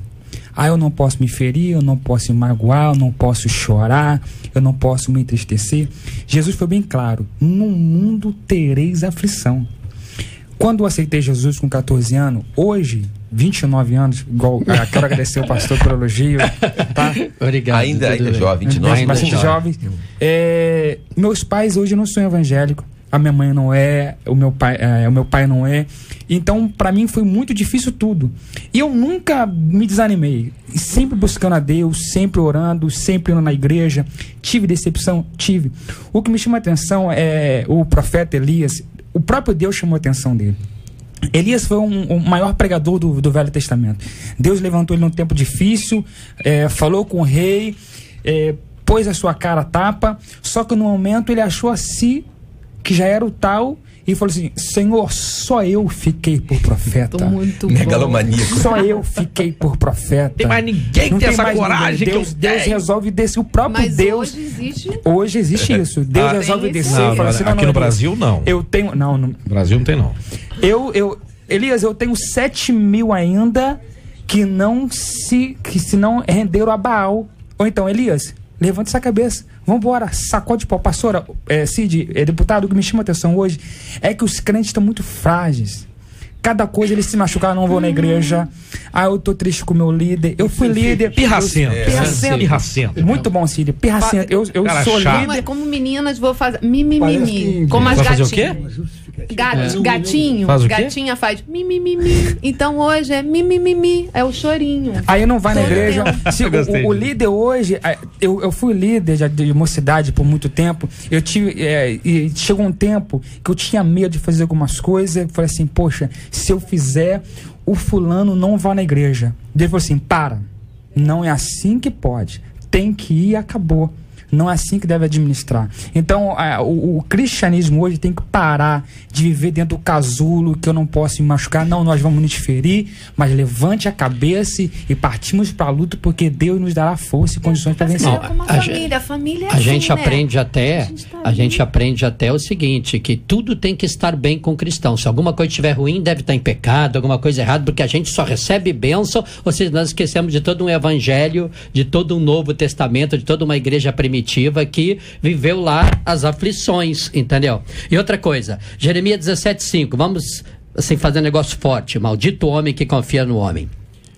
Eu não posso me ferir, eu não posso me magoar, eu não posso chorar, eu não posso me entristecer. Jesus foi bem claro, no mundo tereis aflição. Quando eu aceitei Jesus com 14 anos, hoje, 29 anos, igual, quero agradecer o pastor pelo elogio, tá? Obrigado. Ainda jovem, 29 anos. Bastante jovens. Meus pais hoje não são evangélicos, a minha mãe não é, o meu pai não é. Então, para mim foi muito difícil tudo. E eu nunca me desanimei, sempre buscando a Deus, sempre orando, sempre indo na igreja. Tive decepção? Tive. O que me chama a atenção é o profeta Elias. o próprio Deus chamou a atenção dele. Elias foi o maior pregador do Velho Testamento. Deus levantou ele num tempo difícil, falou com o rei, pôs a sua cara a tapa, só que no momento ele achou a si que já era o tal e falou assim: Senhor, só eu fiquei por profeta. Muito Megalomaníaco. Só eu fiquei por profeta. Tem mais ninguém que tem essa coragem. Deus resolve descer. O próprio Mas Deus. hoje existe isso. Deus resolve descer. Não, Fala assim, aqui no Brasil não. Eu tenho. Não, no Brasil não tem, não. Elias, eu tenho 7.000 ainda que se não renderam a Baal. Ou então, Elias, levanta essa cabeça. Vambora, sacode de pau. Pastora, Cid, deputado, o que me chama a atenção hoje é que os crentes estão muito frágeis. Cada coisa eles se machucaram, não vou na igreja. Eu tô triste com o meu líder. Eu fui líder. Pirracento. Muito bom, Cid. Pirracento. Eu sou líder. Como meninas, vou fazer mimimi. Como as gatinhas. Fazer o quê? Gatinho. Faz o quê? Gatinha faz mimimi. Então hoje é mimimi. É o chorinho. Aí não vai na igreja. O líder hoje, eu fui líder de mocidade por muito tempo. Eu tive. E chegou um tempo que eu tinha medo de fazer algumas coisas. Eu falei assim, poxa, se eu fizer, o fulano não vai na igreja. Ele falou assim: para. Não é assim que pode. Tem que ir e acabou. Não é assim que deve administrar. Então, o cristianismo hoje tem que parar de viver dentro do casulo, que eu não posso me machucar. Não, nós vamos nos ferir, mas levante a cabeça e partimos para a luta, porque Deus nos dará força e condições para vencer. A família é a gente assim, aprende né? até, a gente aprende até o seguinte, que tudo tem que estar bem com o cristão. Se alguma coisa estiver ruim, deve estar em pecado, alguma coisa errada, porque a gente só recebe bênção, ou seja, nós esquecemos de todo um evangelho, de todo um Novo Testamento, de toda uma igreja primitiva que viveu lá as aflições, entendeu? E outra coisa, Jeremias 17:5, vamos assim fazer um negócio forte: maldito o homem que confia no homem.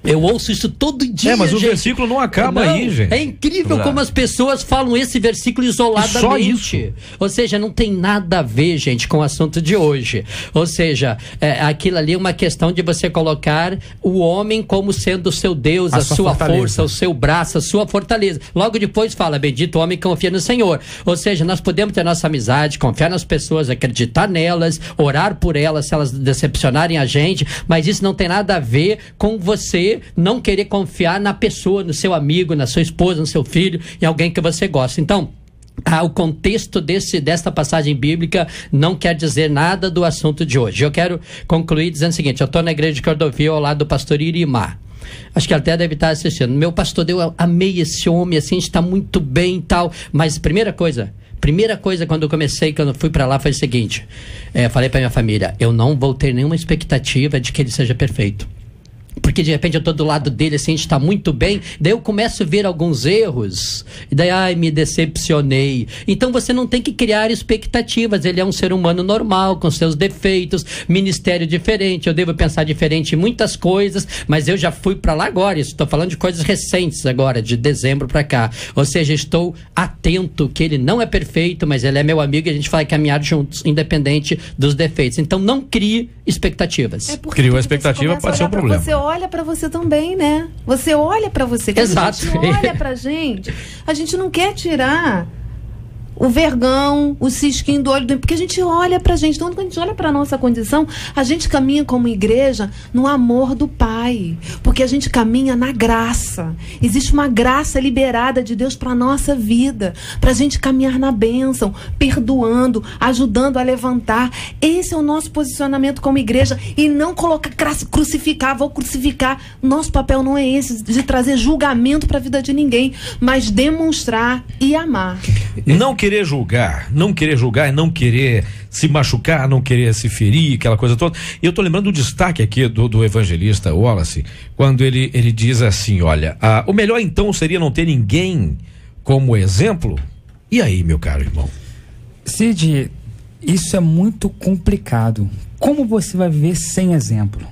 Eu ouço isso todo dia, mas o gente. versículo não acaba aí, gente. É incrível como as pessoas falam esse versículo isoladamente. Só isso. Ou seja, não tem nada a ver, gente, com o assunto de hoje. Ou seja, aquilo ali é uma questão de você colocar o homem como sendo o seu Deus, a sua força, o seu braço, a sua fortaleza. Logo depois fala: bendito o homem que confia no Senhor. Ou seja, nós podemos ter nossa amizade, confiar nas pessoas, acreditar nelas, orar por elas se elas decepcionarem a gente, mas isso não tem nada a ver com você não querer confiar na pessoa, no seu amigo, na sua esposa, no seu filho, em alguém que você gosta. Então, o contexto desta passagem bíblica não quer dizer nada do assunto de hoje. Eu quero concluir dizendo o seguinte: eu estou na igreja de Cordovil ao lado do pastor Irimar. Acho que ele até deve estar assistindo. Meu pastor, eu amei esse homem, assim, está muito bem e tal. Mas primeira coisa quando eu fui para lá foi o seguinte: falei para minha família, eu não vou ter nenhuma expectativa de que ele seja perfeito. Porque de repente eu tô do lado dele, assim, a gente tá muito bem, daí eu começo a ver alguns erros, e daí, me decepcionei. Então você não tem que criar expectativas, ele é um ser humano normal, com seus defeitos, ministério diferente, eu devo pensar diferente em muitas coisas, mas eu já fui pra lá agora, estou falando de coisas recentes agora, de dezembro pra cá. Ou seja, estou atento que ele não é perfeito, mas ele é meu amigo e a gente vai caminhar juntos, independente dos defeitos. Então não crie expectativas. Criou a expectativa, pode ser um problema. Você olha pra você também, né? Você olha pra você. Exato. A gente olha pra gente, a gente não quer tirar o vergão, o cisquinho do olho, porque a gente olha pra gente. Então, quando a gente olha pra nossa condição, a gente caminha como igreja no amor do Pai, porque a gente caminha na graça. Existe uma graça liberada de Deus pra nossa vida, pra gente caminhar na bênção, perdoando, ajudando a levantar. Esse é o nosso posicionamento como igreja, e não colocar, vou crucificar. Nosso papel não é esse, de trazer julgamento pra vida de ninguém, mas demonstrar e amar. Não querer julgar, não querer se machucar, não querer se ferir, aquela coisa toda. E eu tô lembrando do destaque aqui do evangelista Wallace, quando ele diz assim: olha, o melhor então seria não ter ninguém como exemplo. E aí, meu caro irmão? Cid, isso é muito complicado. Como você vai viver sem exemplo?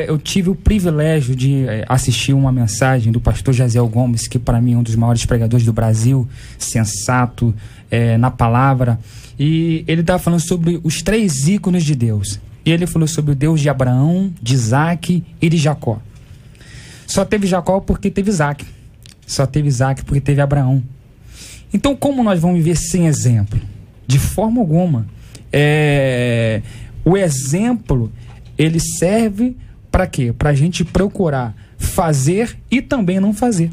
Eu tive o privilégio de assistir uma mensagem do pastor Jaziel Gomes, que para mim é um dos maiores pregadores do Brasil, sensato na palavra, e ele estava falando sobre os 3 ícones de Deus. E ele falou sobre o Deus de Abraão, de Isaac e de Jacó. Só teve Jacó porque teve Isaac. Só teve Isaac porque teve Abraão. Então, como nós vamos viver sem exemplo? De forma alguma. O exemplo, ele serve para quê? Para a gente procurar fazer e também não fazer.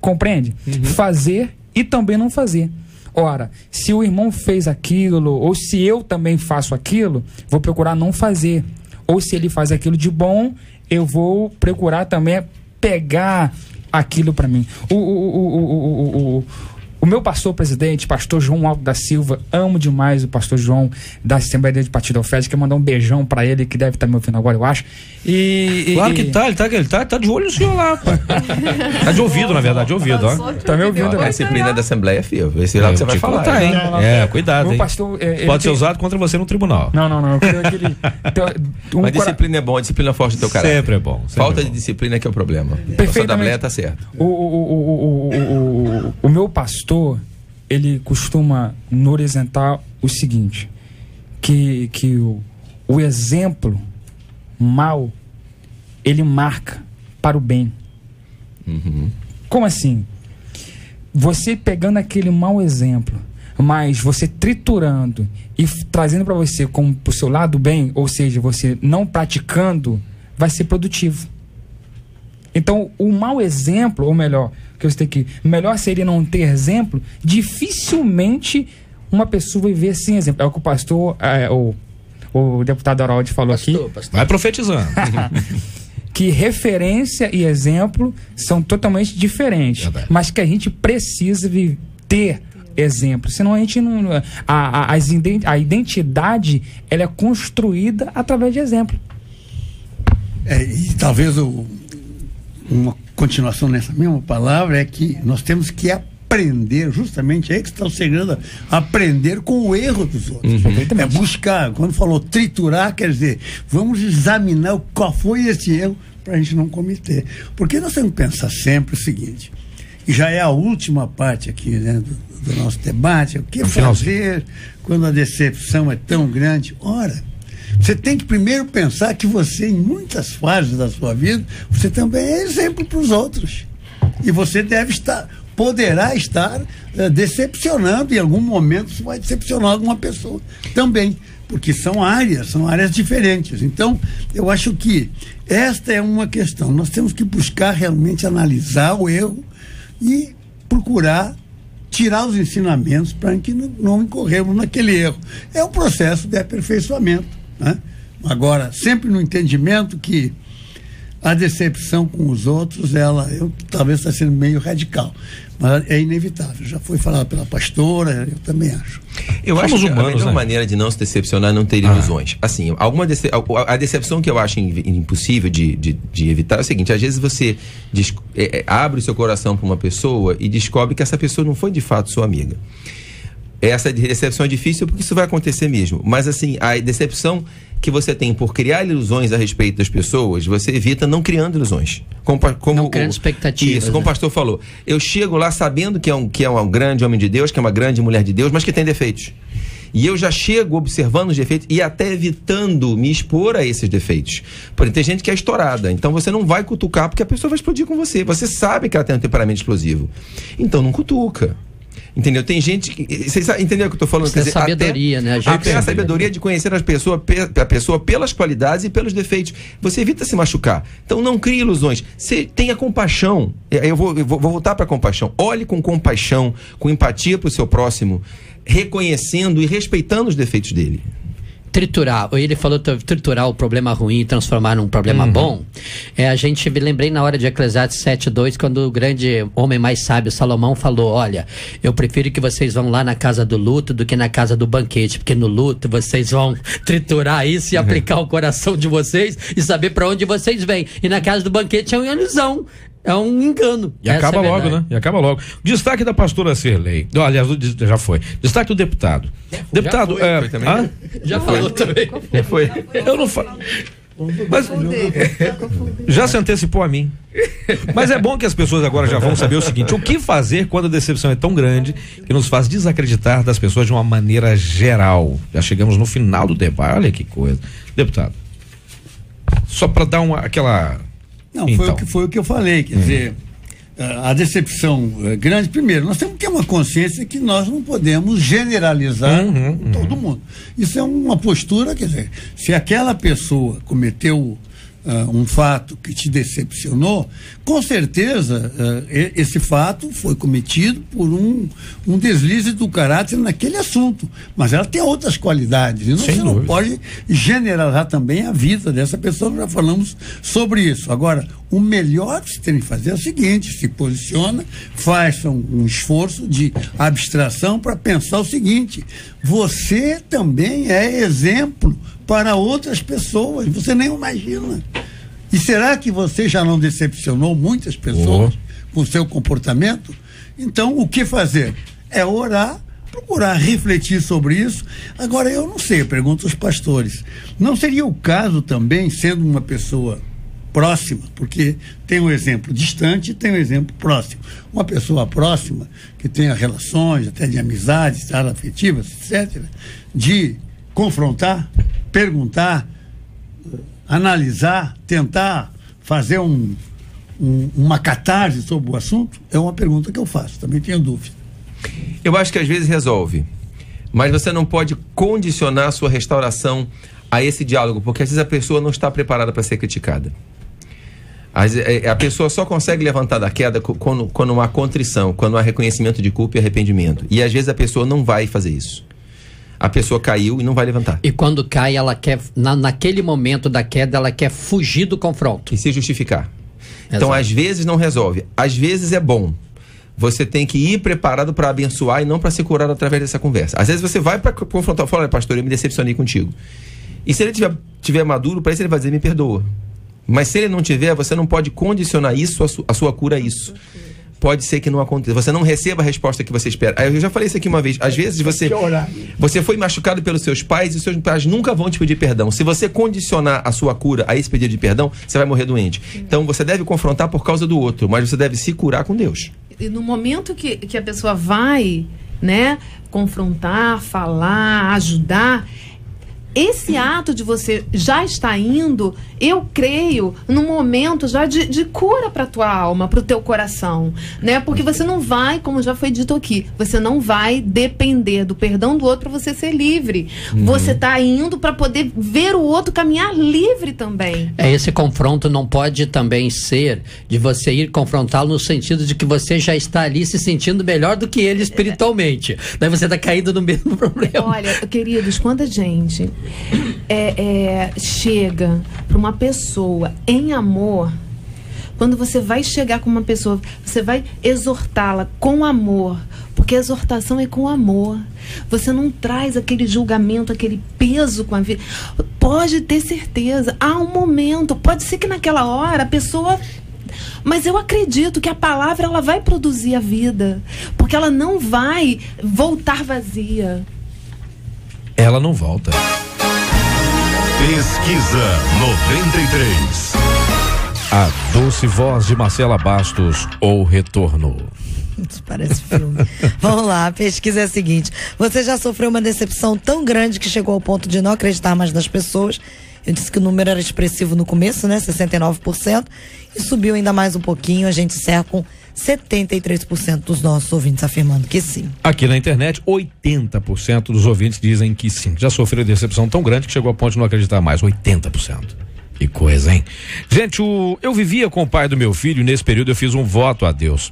Compreende? Fazer e também não fazer. Ora, se o irmão fez aquilo, ou se eu também faço aquilo, vou procurar não fazer. Ou se ele faz aquilo de bom, eu vou procurar também pegar aquilo para mim. O meu pastor presidente, pastor João Alto da Silva, amo demais o pastor João da Assembleia de Partido Ofédia, quero mandar um beijão pra ele, que deve estar me ouvindo agora, eu acho. Claro que tá de olho no senhor lá, pô. Tá de ouvido, na verdade, de ouvido, ó. Tá me ouvindo, A disciplina da Assembleia é filho. Esse lado você vai falar. Contar, hein? Cuidado, hein? Pastor, pode ser usado contra você no tribunal. Não, eu creio que ele... Mas disciplina é bom, a disciplina forte do teu caráter. Sempre é bom. Falta de disciplina que é o problema. Perfeitamente. Da Assembleia tá certo. O meu pastor, ele costuma nos orientar o seguinte, que o exemplo mal, ele marca para o bem. Como assim? Você pegando aquele mau exemplo, mas você triturando e trazendo para você como pro seu lado bem, ou seja, você não praticando, vai ser produtivo. Então, o mau exemplo, ou melhor, que você tem que... Melhor seria não ter exemplo. Dificilmente uma pessoa vai ver sem exemplo. É o que o pastor, o deputado Haroldo falou aqui. Vai profetizando. Que referência e exemplo são totalmente diferentes. Verdade. Mas que a gente precisa ter exemplo. Senão a gente não... A identidade, ela é construída através de exemplo. E talvez uma continuação nessa mesma palavra é que nós temos que aprender, justamente aí que está o segredo, aprender com o erro dos outros. É buscar, quando falou triturar, quer dizer, vamos examinar qual foi esse erro para a gente não cometer. Porque nós temos que pensar sempre o seguinte, e já é a última parte aqui, né, do nosso debate, o que fazer quando a decepção é tão grande? Ora, você tem que primeiro pensar que você, em muitas fases da sua vida, você também é exemplo para os outros. E você poderá estar decepcionando, em algum momento você vai decepcionar alguma pessoa também, porque são áreas diferentes. Então, eu acho que esta é uma questão. Nós temos que buscar realmente analisar o erro e procurar tirar os ensinamentos para que não incorremos naquele erro. É um processo de aperfeiçoamento. Né? Agora, sempre no entendimento que a decepção com os outros, talvez está sendo meio radical, mas é inevitável. Já foi falado pela pastora, eu também acho. Eu acho que a melhor maneira de não se decepcionar é não ter ilusões. Assim, a decepção que eu acho impossível de evitar é o seguinte: às vezes você abre o seu coração para uma pessoa e descobre que essa pessoa não foi de fato sua amiga. Essa decepção é difícil porque isso vai acontecer mesmo. Mas assim, a decepção que você tem por criar ilusões a respeito das pessoas, você evita não criando ilusões. Não criando expectativas. Isso, como o pastor falou. Eu chego lá sabendo que é um grande homem de Deus, que é uma grande mulher de Deus, mas que tem defeitos. E eu já chego observando os defeitos e até evitando me expor a esses defeitos. Porém, tem gente que é estourada. Então você não vai cutucar porque a pessoa vai explodir com você. Você sabe que ela tem um temperamento explosivo. Então não cutuca. Entendeu? Tem gente que... Vocês entendem o que eu estou falando? Isso é sabedoria, né? Até a sabedoria de conhecer a pessoa pelas qualidades e pelos defeitos. Você evita se machucar. Então não crie ilusões. Você tenha compaixão. Eu vou voltar para a compaixão. Olhe com compaixão, com empatia para o seu próximo, reconhecendo e respeitando os defeitos dele. Triturar, ele falou triturar o problema ruim e transformar num problema bom. Lembrei na hora de Eclesiastes 7:2, quando o grande homem mais sábio, Salomão, falou: olha, eu prefiro que vocês vão lá na casa do luto do que na casa do banquete, porque no luto vocês vão triturar isso e aplicar o coração de vocês e saber para onde vocês vêm. E na casa do banquete é uma ilusão. É um engano. E acaba logo, né? E acaba logo. Destaque da pastora Sirlei. Aliás, já foi. Destaque do deputado. Deputado, foi também. Já falou também. Foi. Eu não falo. Mas já se antecipou a mim. Mas é bom que as pessoas agora já vão saber o seguinte: o que fazer quando a decepção é tão grande que nos faz desacreditar das pessoas de uma maneira geral? Já chegamos no final do debate. Olha que coisa. Deputado, só para dar aquela... Não, foi o que eu falei, quer dizer, a decepção grande, primeiro, nós temos que ter uma consciência que nós não podemos generalizar todo mundo. Isso é uma postura, quer dizer, se aquela pessoa cometeu um fato que te decepcionou, com certeza esse fato foi cometido por um deslize do caráter naquele assunto, mas ela tem outras qualidades, e você não pode generalizar também a vida dessa pessoa. Nós já falamos sobre isso. Agora, o melhor que você tem que fazer é o seguinte: se posiciona, faz um esforço de abstração para pensar o seguinte: você também é exemplo para outras pessoas, você nem imagina. E será que você já não decepcionou muitas pessoas com o seu comportamento? Então, o que fazer? É orar, procurar refletir sobre isso. Agora, eu não sei, eu pergunto aos pastores, não seria o caso também, sendo uma pessoa próxima, porque tem um exemplo distante e tem um exemplo próximo. Uma pessoa próxima, que tenha relações, até de amizades, afetivas, etc., de confrontar, perguntar, analisar, tentar fazer uma catarse sobre o assunto, é uma pergunta que eu faço, também tenho dúvida. Eu acho que às vezes resolve, mas você não pode condicionar a sua restauração a esse diálogo, porque às vezes a pessoa não está preparada para ser criticada. A pessoa só consegue levantar da queda quando há contrição, quando há reconhecimento de culpa e arrependimento. E às vezes a pessoa não vai fazer isso. A pessoa caiu e não vai levantar. E quando cai, ela quer, naquele momento da queda, ela quer fugir do confronto. E se justificar. Exato. Então, às vezes não resolve. Às vezes é bom. Você tem que ir preparado para abençoar e não para ser curado através dessa conversa. Às vezes você vai para confrontar, fala: olha, pastor, eu me decepcionei contigo. E se ele tiver maduro, para isso ele vai dizer: me perdoa. Mas se ele não tiver, você não pode condicionar isso, a sua cura a isso. Pode ser que não aconteça. Você não receba a resposta que você espera. Eu já falei isso aqui uma vez. Às vezes você foi machucado pelos seus pais e os seus pais nunca vão te pedir perdão. Se você condicionar a sua cura a esse pedido de perdão, você vai morrer doente. Então você deve confrontar por causa do outro, mas você deve se curar com Deus. E no momento que a pessoa vai, né, confrontar, falar, ajudar, esse ato de você já estar indo, eu creio, num momento já de cura para a tua alma, para o teu coração, né? Porque você não vai, como já foi dito aqui, você não vai depender do perdão do outro para você ser livre. Você está indo para poder ver o outro caminhar livre também. Esse confronto não pode também ser de você ir confrontá-lo no sentido de que você já está ali se sentindo melhor do que ele espiritualmente. Daí você está caindo no mesmo problema. Olha, queridos, quando a gente chega para uma pessoa em amor, quando você vai chegar com uma pessoa, você vai exortá-la com amor, porque a exortação é com amor. Você não traz aquele julgamento, aquele peso com a vida. Pode ter certeza, há um momento, pode ser que naquela hora a pessoa... Mas eu acredito que a palavra ela vai produzir a vida, porque ela não vai voltar vazia. Ela não volta. Pesquisa 93. A doce voz de Marcela Bastos, ou Retorno. Isso parece filme. Vamos lá, a pesquisa é a seguinte: você já sofreu uma decepção tão grande que chegou ao ponto de não acreditar mais nas pessoas? Eu disse que o número era expressivo no começo, né? 69%. E subiu ainda mais um pouquinho. A gente encerra com 73% dos nossos ouvintes afirmando que sim. Aqui na internet, 80% dos ouvintes dizem que sim. Já sofreu decepção tão grande que chegou ao ponto de não acreditar mais. 80%. Que coisa, hein? Gente, eu vivia com o pai do meu filho e nesse período eu fiz um voto a Deus.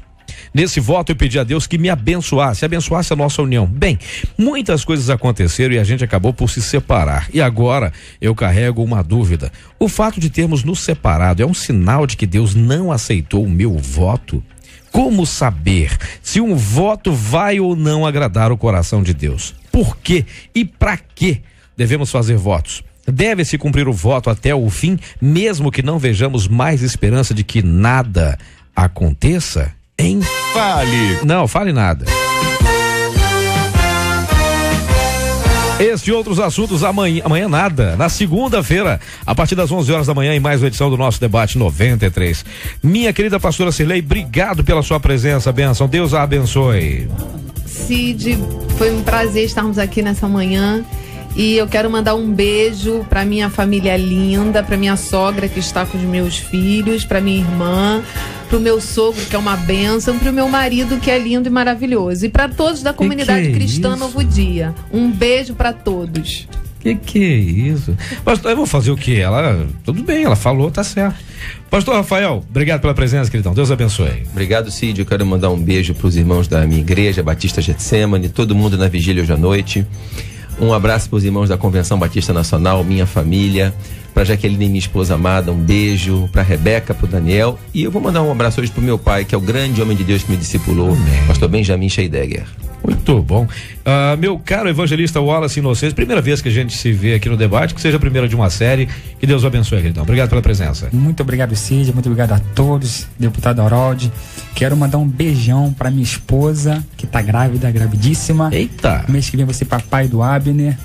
Nesse voto eu pedi a Deus que me abençoasse a nossa união. Bem, muitas coisas aconteceram e a gente acabou por se separar. E agora eu carrego uma dúvida. O fato de termos nos separado é um sinal de que Deus não aceitou o meu voto? Como saber se um voto vai ou não agradar o coração de Deus? Por quê e para que devemos fazer votos? Deve-se cumprir o voto até o fim, mesmo que não vejamos mais esperança de que nada aconteça? Hein? Fale. Não, fale nada. Este e outros assuntos amanhã nada, na segunda-feira, a partir das 11 horas da manhã, em mais uma edição do nosso Debate 93. Minha querida pastora Cirlei, obrigado pela sua presença, bênção, Deus a abençoe. Cid, foi um prazer estarmos aqui nessa manhã. E eu quero mandar um beijo para minha família linda, para minha sogra que está com os meus filhos, para minha irmã, pro meu sogro, que é uma bênção, pro meu marido, que é lindo e maravilhoso. E para todos da comunidade cristã isso? Novo Dia. Um beijo para todos. Que é isso? Pastor, eu vou fazer o quê? Tudo bem, ela falou, tá certo. Pastor Rafael, obrigado pela presença, queridão. Deus abençoe. Obrigado, Cid. Eu quero mandar um beijo para os irmãos da minha igreja, Batista Getsemane, todo mundo na vigília hoje à noite. Um abraço para os irmãos da Convenção Batista Nacional, minha família, para Jaqueline, minha esposa amada, um beijo, para Rebeca, para o Daniel. E eu vou mandar um abraço hoje para o meu pai, que é o grande homem de Deus que me discipulou, pastor Benjamin Scheidegger. Muito bom. Meu caro evangelista Wallace Inocêncio, primeira vez que a gente se vê aqui no debate, que seja a primeira de uma série. Que Deus o abençoe, queridão. Obrigado pela presença. Muito obrigado, Cid. Muito obrigado a todos, deputado Harold. Quero mandar um beijão pra minha esposa, que tá grávida, gravidíssima. Eita! Mês que vem você papai do Abner.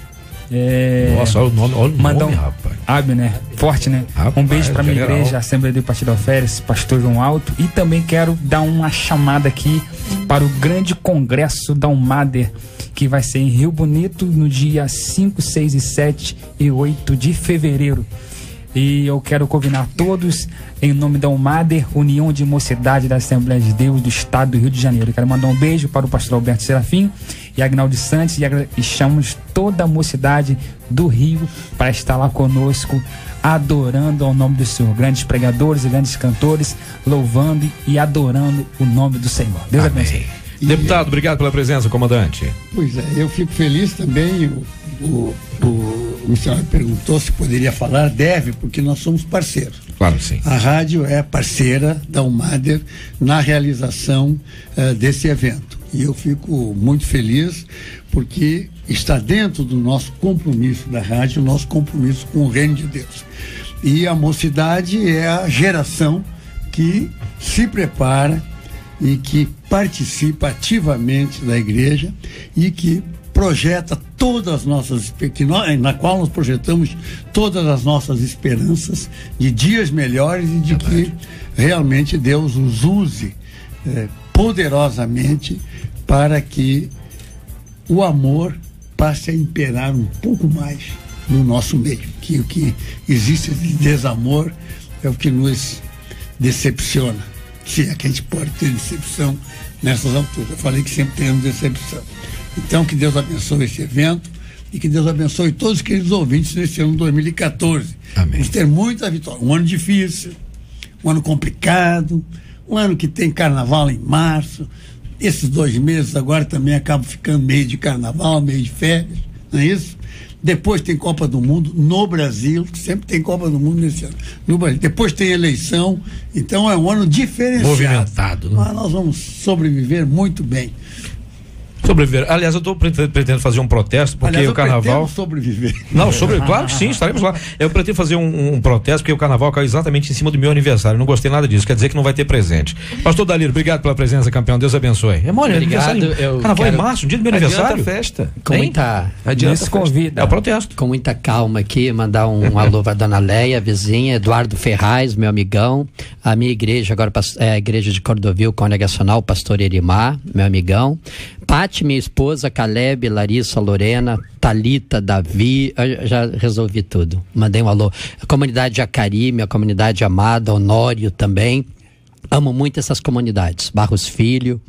Nossa, olha o nome, rapaz. Abner, forte, né? Rapaz, um beijo pra minha general. igreja, Assembleia do Partido Alferes, pastor João Alto. E também quero dar uma chamada aqui para o grande congresso da UMADER, que vai ser em Rio Bonito no dia 5, 6 e 7 e 8 de fevereiro. E eu quero convidar todos em nome da UMADER, União de Mocidade da Assembleia de Deus do Estado do Rio de Janeiro. Eu quero mandar um beijo para o pastor Alberto Serafim e Agnaldo Santos e chamamos toda a mocidade do Rio para estar lá conosco, adorando ao nome do Senhor. Grandes pregadores e grandes cantores, louvando e adorando o nome do Senhor. Deus abençoe. Deputado, obrigado pela presença, comandante. Pois é, eu fico feliz também. O missionário perguntou se poderia falar, deve, porque nós somos parceiros. Claro que sim. A rádio é parceira da UMADER na realização desse evento. E eu fico muito feliz porque está dentro do nosso compromisso da rádio, o nosso compromisso com o reino de Deus. E a mocidade é a geração que se prepara e que participa ativamente da igreja e que projeta todas as nossas, na qual nós projetamos todas as nossas esperanças de dias melhores e de que realmente Deus os use poderosamente para que o amor passe a imperar um pouco mais no nosso meio, que o que existe de desamor é o que nos decepciona, se é que a gente pode ter decepção nessas alturas. Eu falei que sempre temos decepção. Então, que Deus abençoe esse evento e que Deus abençoe todos os queridos ouvintes nesse ano 2014. Amém. Vamos ter muita vitória. Um ano difícil, um ano complicado, um ano que tem carnaval em março. Esses 2 meses agora também acabam ficando meio de carnaval, meio de férias, não é isso? Depois tem Copa do Mundo no Brasil, que sempre tem Copa do Mundo nesse ano. No Brasil. Depois tem eleição, então é um ano diferenciado. Movimentado, né? Mas nós vamos sobreviver muito bem. Sobreviver. Aliás, eu estou pretendendo fazer um protesto, porque o carnaval. Sobreviver. Não, claro que sim, estaremos lá. Eu pretendo fazer um protesto, porque o carnaval caiu exatamente em cima do meu aniversário. Eu não gostei nada disso, quer dizer que não vai ter presente. Pastor Daliro, obrigado pela presença, campeão. Deus abençoe. É mole, Obrigado. Carnaval em março, um dia do meu aniversário. Adianta a festa. Com muita... Nos convida. É o protesto. Com muita calma aqui, mandar um alô para dona Leia, vizinha, Eduardo Ferraz, meu amigão, a minha igreja, agora é a igreja de Cordovil, Congregacional, pastor Erimar, meu amigão, Pati, minha esposa, Caleb, Larissa, Lorena, Talita, Davi, eu já resolvi tudo. Mandei um alô. A comunidade Jacari, minha comunidade amada, Honório também. Amo muito essas comunidades. Barros Filho.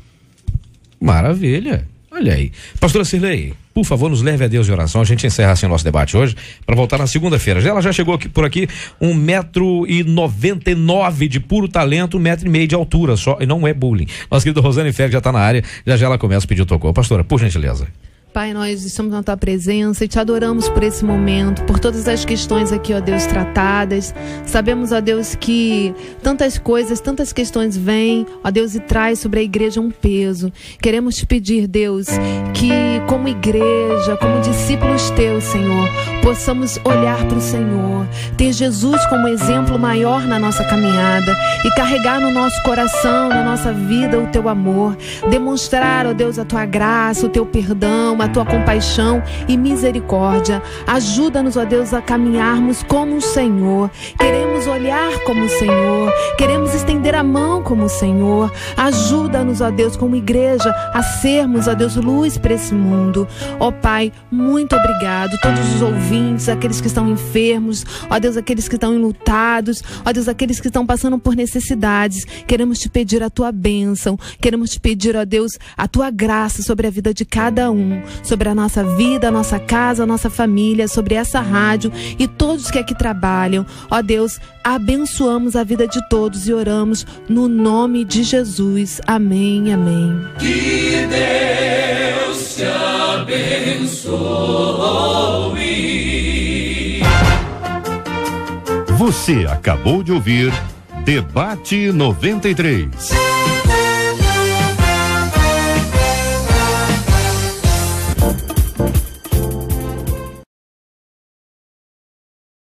Maravilha. Olha aí. Pastora Cirlei, por favor, nos leve a Deus de oração. A gente encerra assim o nosso debate hoje, para voltar na segunda-feira. Ela já chegou aqui, por aqui, 1,99 m de puro talento, 1,5 m de altura só, e não é bullying. Nossa querida Rosane Ferreira já está na área, já ela começa a pedir o socorro. Pastora, por gentileza. Pai, nós estamos na tua presença e te adoramos por esse momento, por todas as questões aqui, ó Deus, tratadas. Sabemos, ó Deus, que tantas coisas, tantas questões vêm, ó Deus, e traz sobre a igreja um peso. Queremos te pedir, Deus, que como igreja, como discípulos teus, Senhor, possamos olhar para o Senhor, ter Jesus como exemplo maior na nossa caminhada e carregar no nosso coração, na nossa vida, o teu amor, demonstrar, ó Deus, a tua graça, o teu perdão, a tua compaixão e misericórdia. Ajuda-nos, ó Deus, a caminharmos como o Senhor. Queremos olhar como o Senhor, queremos estender a mão como o Senhor. Ajuda-nos, ó Deus, como igreja, a sermos, ó Deus, luz para esse mundo. Ó Pai, muito obrigado. Todos os ouvintes, aqueles que estão enfermos, ó Deus, aqueles que estão enlutados, ó Deus, aqueles que estão passando por necessidades, queremos te pedir a tua bênção, queremos te pedir, ó Deus, a tua graça sobre a vida de cada um, sobre a nossa vida, a nossa casa, a nossa família, sobre essa rádio e todos que aqui trabalham. Ó Deus, abençoamos a vida de todos e oramos no nome de Jesus. Amém, amém. Que Deus te abençoe. Você acabou de ouvir Debate 93.